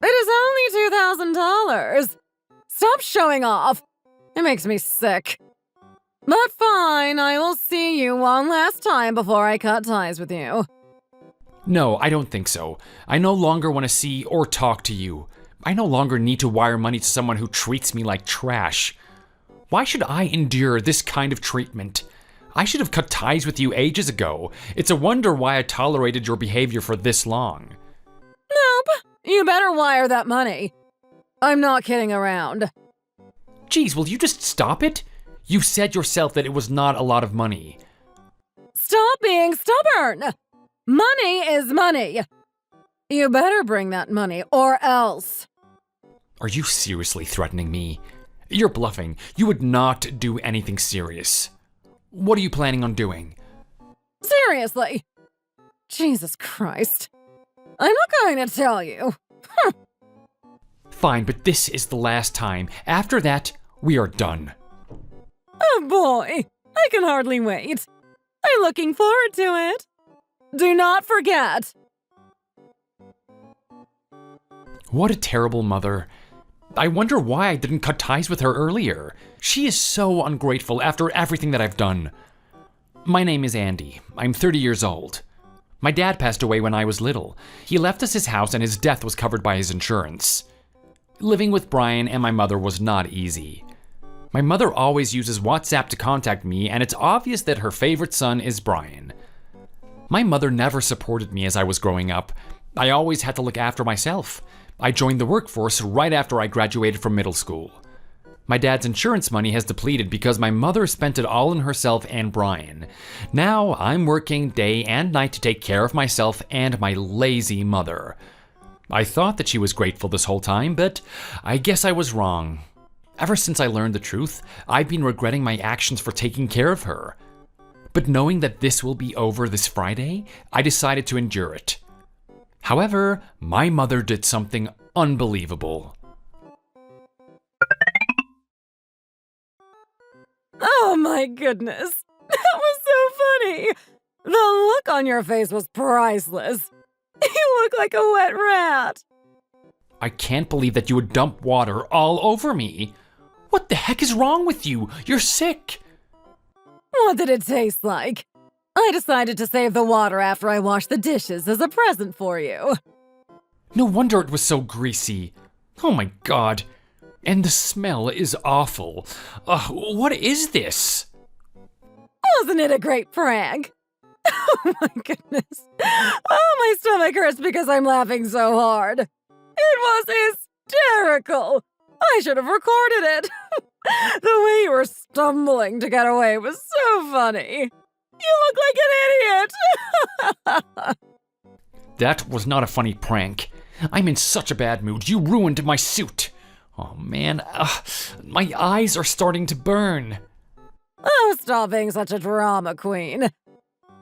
S2: It is only $2,000. Stop showing off. It makes me sick. But fine, I will see you one last time before I cut ties with you.
S3: No, I don't think so. I no longer want to see or talk to you. I no longer need to wire money to someone who treats me like trash. Why should I endure this kind of treatment? I should have cut ties with you ages ago. It's a wonder why I tolerated your behavior for this long.
S2: Nope. You better wire that money. I'm not kidding around.
S3: Geez, will you just stop it? You said yourself that it was not a lot of money.
S2: Stop being stubborn! Money is money. You better bring that money or else.
S3: Are you seriously threatening me? You're bluffing. You would not do anything serious. What are you planning on doing?
S2: Seriously? Jesus Christ. I'm not going to tell you.
S3: Fine, but this is the last time. After that, we are done.
S2: Oh boy, I can hardly wait. I'm looking forward to it. Do not forget.
S3: What a terrible mother. I wonder why I didn't cut ties with her earlier. She is so ungrateful after everything that I've done. My name is Andy. I'm 30 years old. My dad passed away when I was little. He left us his house and his death was covered by his insurance. Living with Brian and my mother was not easy. My mother always uses WhatsApp to contact me, and it's obvious that her favorite son is Brian. My mother never supported me as I was growing up. I always had to look after myself. I joined the workforce right after I graduated from middle school. My dad's insurance money has depleted because my mother spent it all on herself and Brian. Now I'm working day and night to take care of myself and my lazy mother. I thought that she was grateful this whole time, but I guess I was wrong. Ever since I learned the truth, I've been regretting my actions for taking care of her. But knowing that this will be over this Friday, I decided to endure it. However, my mother did something unbelievable.
S2: Oh my goodness. That was so funny. The look on your face was priceless. You look like a wet rat.
S3: I can't believe that you would dump water all over me. What the heck is wrong with you? You're sick.
S2: What did it taste like? I decided to save the water after I washed the dishes as a present for you.
S3: No wonder it was so greasy. Oh my god. And the smell is awful. What is this?
S2: Wasn't it a great prank? Oh my goodness. Oh, my stomach hurts because I'm laughing so hard. It was hysterical. I should have recorded it. The way you were stumbling to get away was so funny. You look like an idiot.
S3: That was not a funny prank. I'm in such a bad mood. You ruined my suit. Oh man, my eyes are starting to burn.
S2: Oh, stop being such a drama queen.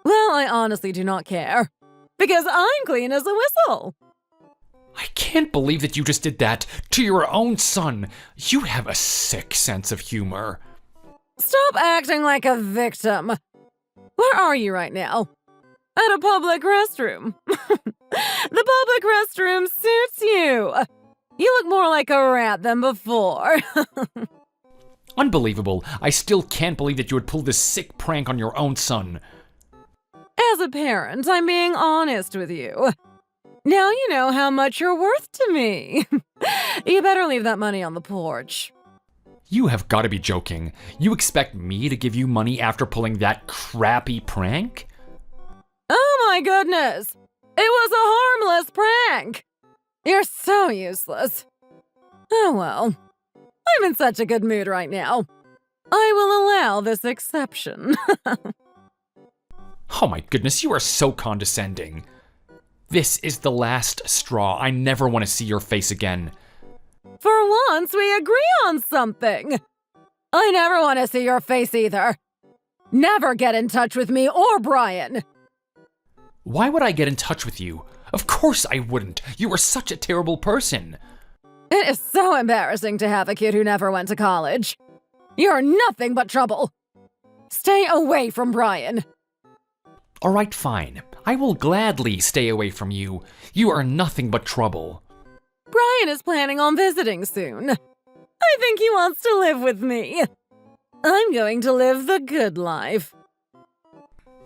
S2: Well, I honestly do not care. Because I'm clean as a whistle.
S3: I can't believe that you just did that to your own son. You have a sick sense of humor.
S2: Stop acting like a victim. Where are you right now? At a public restroom. The public restroom suits you. You look more like a rat than before.
S3: Unbelievable. I still can't believe that you would pull this sick prank on your own son.
S2: As a parent, I'm being honest with you. Now you know how much you're worth to me. You better leave that money on the porch.
S3: You have got to be joking. You expect me to give you money after pulling that crappy prank?
S2: Oh my goodness! It was a harmless prank! You're so useless. Oh well. I'm in such a good mood right now. I will allow this exception.
S3: Oh my goodness, you are so condescending. This is the last straw. I never want to see your face again.
S2: For once, we agree on something. I never want to see your face either. Never get in touch with me or Brian.
S3: Why would I get in touch with you? Of course I wouldn't. You are such a terrible person.
S2: It is so embarrassing to have a kid who never went to college. You're nothing but trouble. Stay away from Brian.
S3: All right, fine. I will gladly stay away from you. You are nothing but trouble.
S2: Brian is planning on visiting soon. I think he wants to live with me. I'm going to live the good life.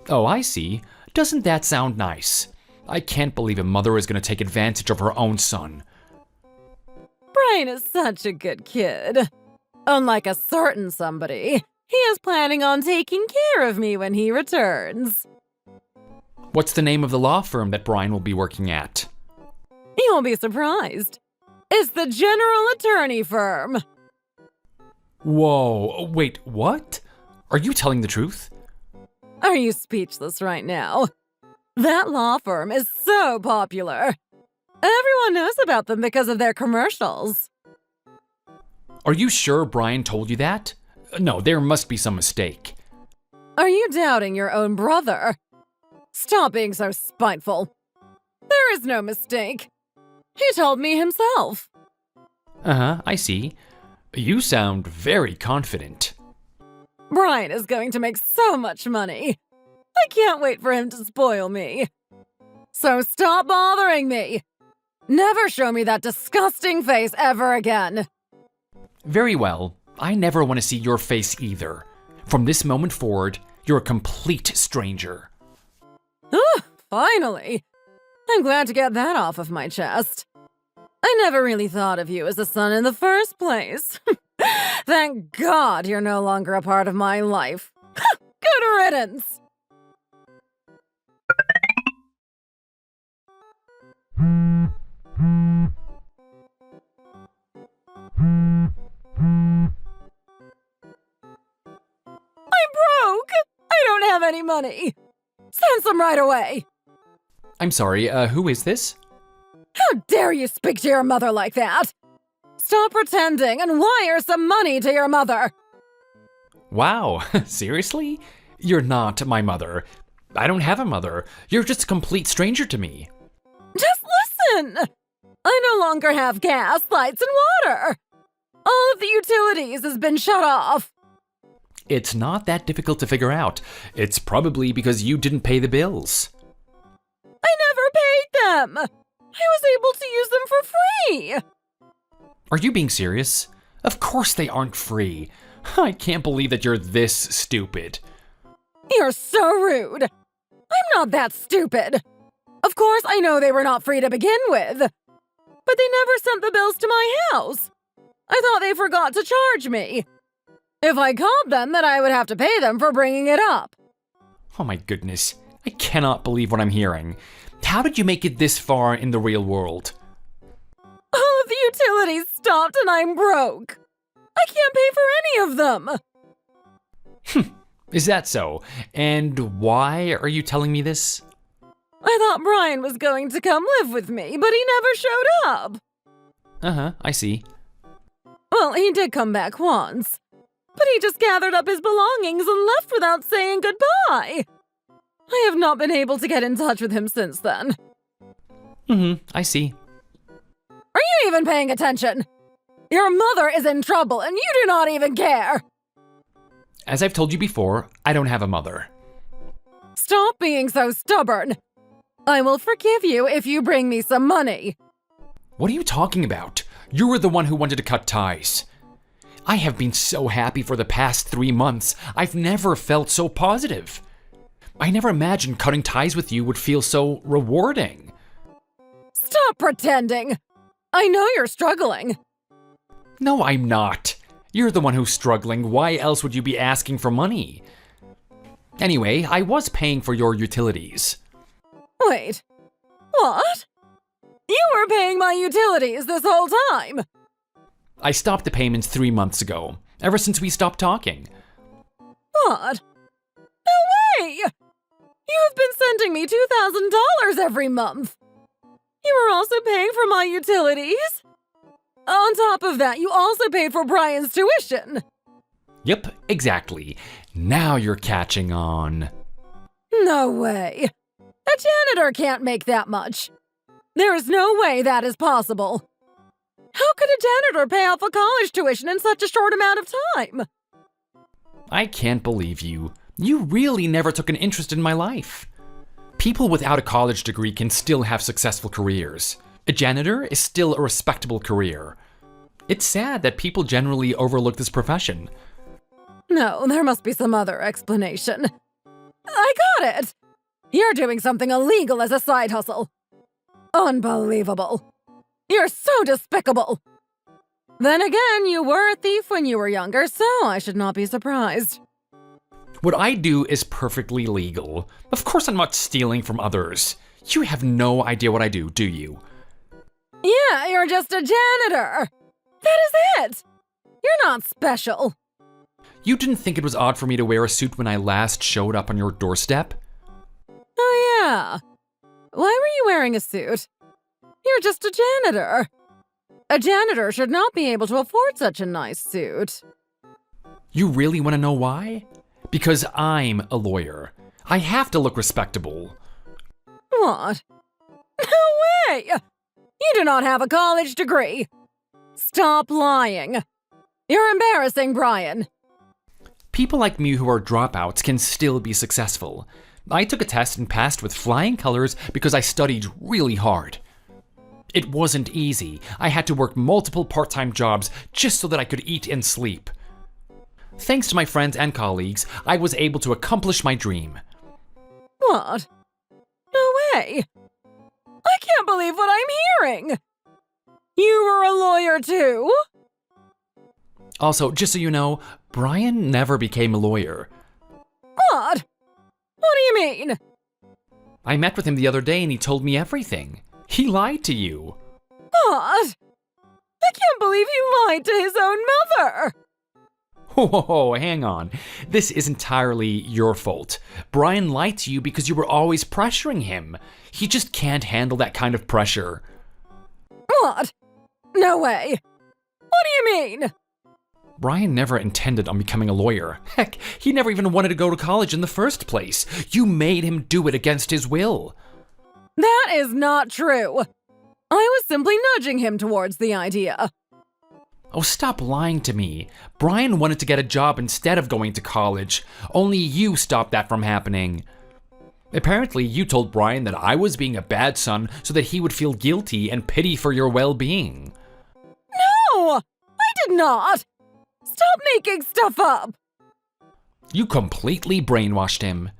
S3: Oh, I see. Doesn't that sound nice? I can't believe a mother is going to take advantage of her own son.
S2: Brian is such a good kid. Unlike a certain somebody, he is planning on taking care of me when he returns.
S3: What's the name of the law firm that Brian will be working at?
S2: You will be surprised. It's the General Attorney Firm.
S3: Whoa, wait, what? Are you telling the truth?
S2: Are you speechless right now? That law firm is so popular. Everyone knows about them because of their commercials.
S3: Are you sure Brian told you that? No, there must be some mistake.
S2: Are you doubting your own brother? Stop being so spiteful. There is no mistake. He told me himself.
S3: Uh-huh, I see. You sound very confident.
S2: Brian is going to make so much money. I can't wait for him to spoil me. So stop bothering me. Never show me that disgusting face ever again.
S3: Very well. I never want to see your face either. From this moment forward, you're a complete stranger.
S2: Finally. I'm glad to get that off of my chest. I never really thought of you as a son in the first place. Thank God you're no longer a part of my life. Good riddance! I'm broke! I don't have any money! Send some right away!
S3: I'm sorry, who is this?
S2: How dare you speak to your mother like that? Stop pretending and wire some money to your mother!
S3: Wow, seriously? You're not my mother. I don't have a mother. You're just a complete stranger to me.
S2: Just listen! I no longer have gas, lights, and water! All of the utilities has been shut off.
S3: It's not that difficult to figure out. It's probably because you didn't pay the bills.
S2: I never paid them! I was able to use them for free!
S3: Are you being serious? Of course they aren't free. I can't believe that you're this stupid.
S2: You're so rude! I'm not that stupid! Of course I know they were not free to begin with, but they never sent the bills to my house. I thought they forgot to charge me. If I called them, then I would have to pay them for bringing it up.
S3: Oh my goodness, I cannot believe what I'm hearing. How did you make it this far in the real world?
S2: All of the utilities stopped and I'm broke. I can't pay for any of them.
S3: Is that so? And why are you telling me this?
S2: I thought Brian was going to come live with me, but he never showed up.
S3: Uh-huh, I see.
S2: Well, he did come back once, but he just gathered up his belongings and left without saying goodbye. I have not been able to get in touch with him since then.
S3: I see.
S2: Are you even paying attention? Your mother is in trouble and you do not even care.
S3: As I've told you before, I don't have a mother.
S2: Stop being so stubborn. I will forgive you if you bring me some money.
S3: What are you talking about? You were the one who wanted to cut ties. I have been so happy for the past 3 months. I've never felt so positive. I never imagined cutting ties with you would feel so rewarding.
S2: Stop pretending. I know you're struggling.
S3: No, I'm not. You're the one who's struggling. Why else would you be asking for money? Anyway, I was paying for your utilities.
S2: Wait, what? You were paying my utilities this whole time.
S3: I stopped the payments 3 months ago, ever since we stopped talking.
S2: What? No way! You have been sending me $2,000 every month. You were also paying for my utilities. On top of that, you also paid for Brian's tuition.
S3: Yep, exactly. Now you're catching on.
S2: No way. A janitor can't make that much. There is no way that is possible. How could a janitor pay off a college tuition in such a short amount of time?
S3: I can't believe you. You really never took an interest in my life. People without a college degree can still have successful careers. A janitor is still a respectable career. It's sad that people generally overlook this profession.
S2: No, there must be some other explanation. I got it! You're doing something illegal as a side hustle. Unbelievable. You're so despicable. Then again, you were a thief when you were younger, so I should not be surprised.
S3: What I do is perfectly legal. Of course I'm not stealing from others. You have no idea what I do you?
S2: Yeah, you're just a janitor. That is it. You're not special.
S3: You didn't think it was odd for me to wear a suit when I last showed up on your doorstep?
S2: Oh yeah. Why were you wearing a suit? You're just a janitor. A janitor should not be able to afford such a nice suit.
S3: You really want to know why? Because I'm a lawyer. I have to look respectable.
S2: What? No way! You do not have a college degree. Stop lying. You're embarrassing, Brian.
S3: People like me who are dropouts can still be successful. I took a test and passed with flying colors because I studied really hard. It wasn't easy. I had to work multiple part-time jobs just so that I could eat and sleep. Thanks to my friends and colleagues, I was able to accomplish my dream.
S2: What? No way! I can't believe what I'm hearing! You were a lawyer too?
S3: Also, just so you know, Brian never became a lawyer.
S2: What? What do you mean?
S3: I met with him the other day and he told me everything. He lied to you.
S2: What? I can't believe he lied to his own mother!
S3: Whoa, hang on. This is entirely your fault. Brian lied to you because you were always pressuring him. He just can't handle that kind of pressure.
S2: What? No way! What do you mean?
S3: Brian never intended on becoming a lawyer. Heck, he never even wanted to go to college in the first place. You made him do it against his will.
S2: That is not true. I was simply nudging him towards the idea.
S3: Oh, stop lying to me. Brian wanted to get a job instead of going to college. Only you stopped that from happening. Apparently, you told Brian that I was being a bad son so that he would feel guilty and pity for your well-being.
S2: No! I did not! Stop making stuff up!
S3: You completely brainwashed him.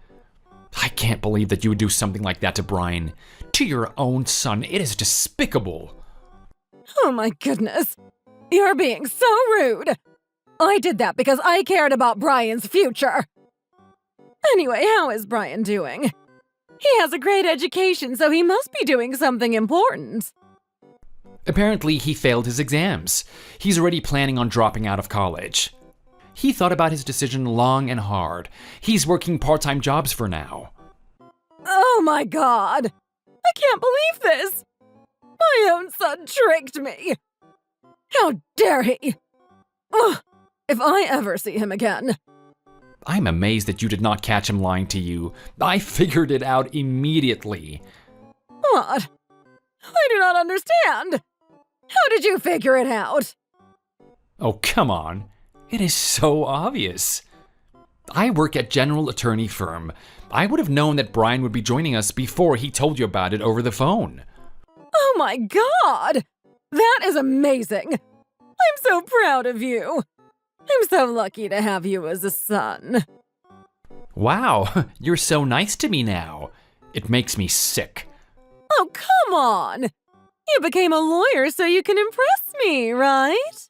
S3: I can't believe that you would do something like that to Brian. To your own son, it is despicable.
S2: Oh my goodness. You're being so rude. I did that because I cared about Brian's future. Anyway, how is Brian doing? He has a great education, so he must be doing something important.
S3: Apparently, he failed his exams. He's already planning on dropping out of college. He thought about his decision long and hard. He's working part-time jobs for now.
S2: Oh my god! I can't believe this! My own son tricked me! How dare he! Ugh, if I ever see him again.
S3: I'm amazed that you did not catch him lying to you. I figured it out immediately.
S2: What? I do not understand. How did you figure it out?
S3: Oh, come on. It is so obvious. I work at General Attorney Firm. I would have known that Brian would be joining us before he told you about it over the phone.
S2: Oh my god! That is amazing! I'm so proud of you! I'm so lucky to have you as a son.
S3: Wow, you're so nice to me now. It makes me sick.
S2: Oh, come on! You became a lawyer so you can impress me, right?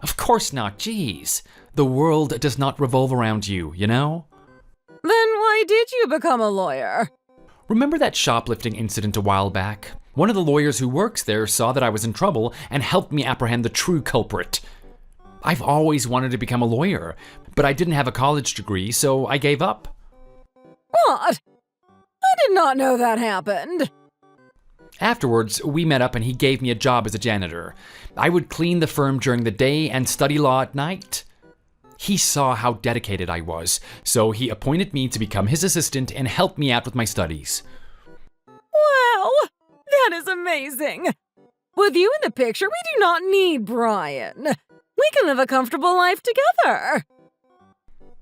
S3: Of course not, jeez. The world does not revolve around you, you know?
S2: Then why did you become a lawyer?
S3: Remember that shoplifting incident a while back? One of the lawyers who works there saw that I was in trouble and helped me apprehend the true culprit. I've always wanted to become a lawyer, but I didn't have a college degree, so I gave up.
S2: What? I did not know that happened.
S3: Afterwards, we met up and he gave me a job as a janitor. I would clean the firm during the day and study law at night. He saw how dedicated I was, so he appointed me to become his assistant and help me out with my studies.
S2: Wow! That is amazing! With you in the picture, we do not need Brian. We can live a comfortable life together.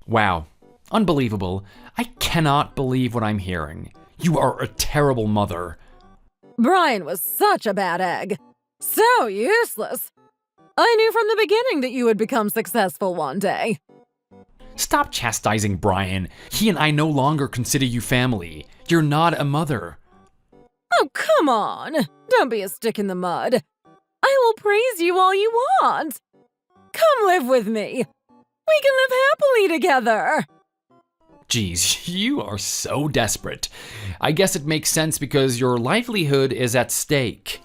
S3: Wow. Unbelievable. I cannot believe what I'm hearing. You are a terrible mother.
S2: Brian was such a bad egg. So useless. I knew from the beginning that you would become successful one day.
S3: Stop chastising Brian. He and I no longer consider you family. You're not a mother.
S2: Oh, come on. Don't be a stick in the mud. I will praise you all you want. Come live with me. We can live happily together.
S3: Geez, you are so desperate. I guess it makes sense because your livelihood is at stake.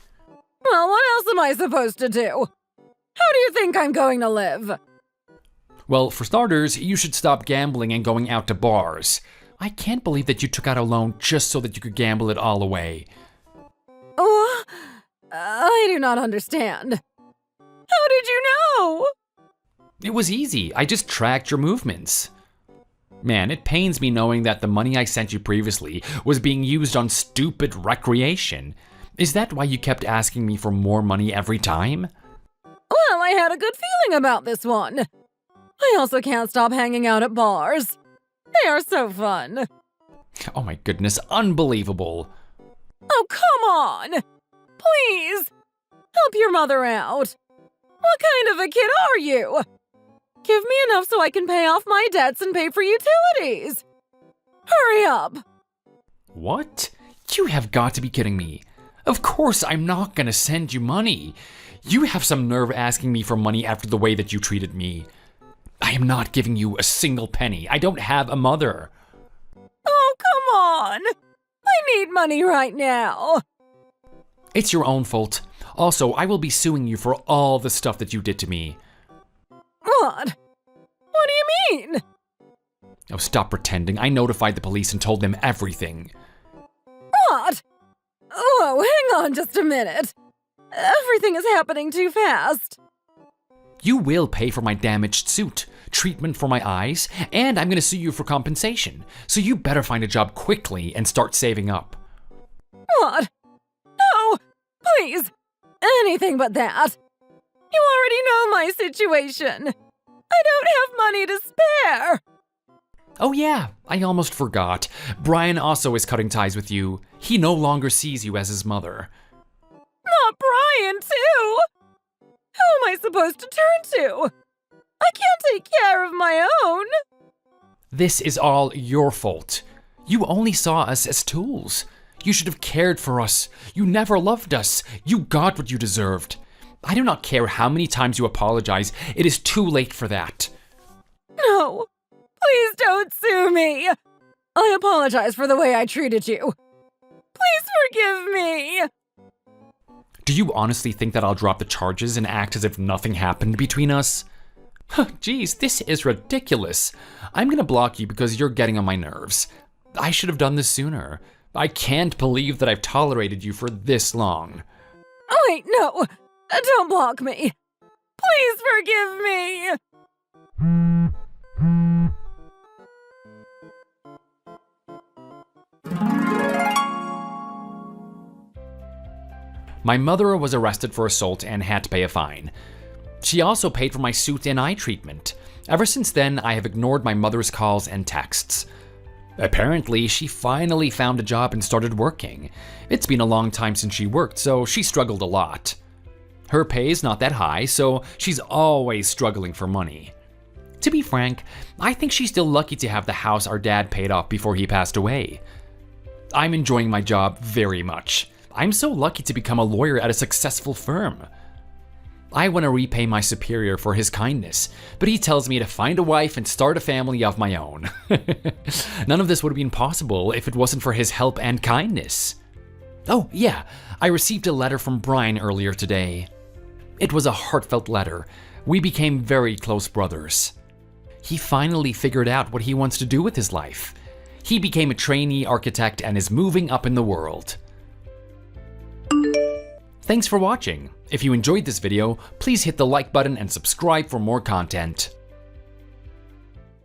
S2: Well, what else am I supposed to do? How do you think I'm going to live?
S3: Well, for starters, you should stop gambling and going out to bars. I can't believe that you took out a loan just so that you could gamble it all away.
S2: Oh, I do not understand. How did you know?
S3: It was easy. I just tracked your movements. Man, it pains me knowing that the money I sent you previously was being used on stupid recreation. Is that why you kept asking me for more money every time?
S2: Well, I had a good feeling about this one. I also can't stop hanging out at bars. They are so fun.
S3: Oh my goodness, unbelievable.
S2: Oh, come on! Please! Help your mother out! What kind of a kid are you? Give me enough so I can pay off my debts and pay for utilities! Hurry up!
S3: What? You have got to be kidding me. Of course I'm not gonna send you money. You have some nerve asking me for money after the way that you treated me. I am not giving you a single penny. I don't have a mother.
S2: Oh, come on! I need money right now!
S3: It's your own fault. Also, I will be suing you for all the stuff that you did to me.
S2: What? What do you mean?
S3: Oh, stop pretending. I notified the police and told them everything.
S2: What? Oh, hang on just a minute. Everything is happening too fast.
S3: You will pay for my damaged suit, treatment for my eyes, and I'm gonna sue you for compensation. So you better find a job quickly and start saving up.
S2: What? No! Please! Anything but that. You already know my situation. I don't have money to spare.
S3: Oh yeah, I almost forgot. Brian also is cutting ties with you. He no longer sees you as his mother.
S2: Not Brian, too! Who am I supposed to turn to? I can't take care of my own.
S3: This is all your fault. You only saw us as tools. You should have cared for us. You never loved us. You got what you deserved. I do not care how many times you apologize. It is too late for that.
S2: No, please don't sue me. I apologize for the way I treated you. Please forgive me.
S3: Do you honestly think that I'll drop the charges and act as if nothing happened between us? Geez, this is ridiculous. I'm gonna block you because you're getting on my nerves. I should have done this sooner. I can't believe that I've tolerated you for this long.
S2: Wait, no. Don't block me. Please forgive me.
S3: My mother was arrested for assault and had to pay a fine. She also paid for my suit and eye treatment. Ever since then, I have ignored my mother's calls and texts. Apparently, she finally found a job and started working. It's been a long time since she worked, so she struggled a lot. Her pay is not that high, so she's always struggling for money. To be frank, I think she's still lucky to have the house our dad paid off before he passed away. I'm enjoying my job very much. I'm so lucky to become a lawyer at a successful firm. I want to repay my superior for his kindness, but he tells me to find a wife and start a family of my own. None of this would have been possible if it wasn't for his help and kindness. Oh, yeah, I received a letter from Brian earlier today. It was a heartfelt letter. We became very close brothers. He finally figured out what he wants to do with his life. He became a trainee architect and is moving up in the world. Thanks for watching. If you enjoyed this video, please hit the like button and subscribe for more content.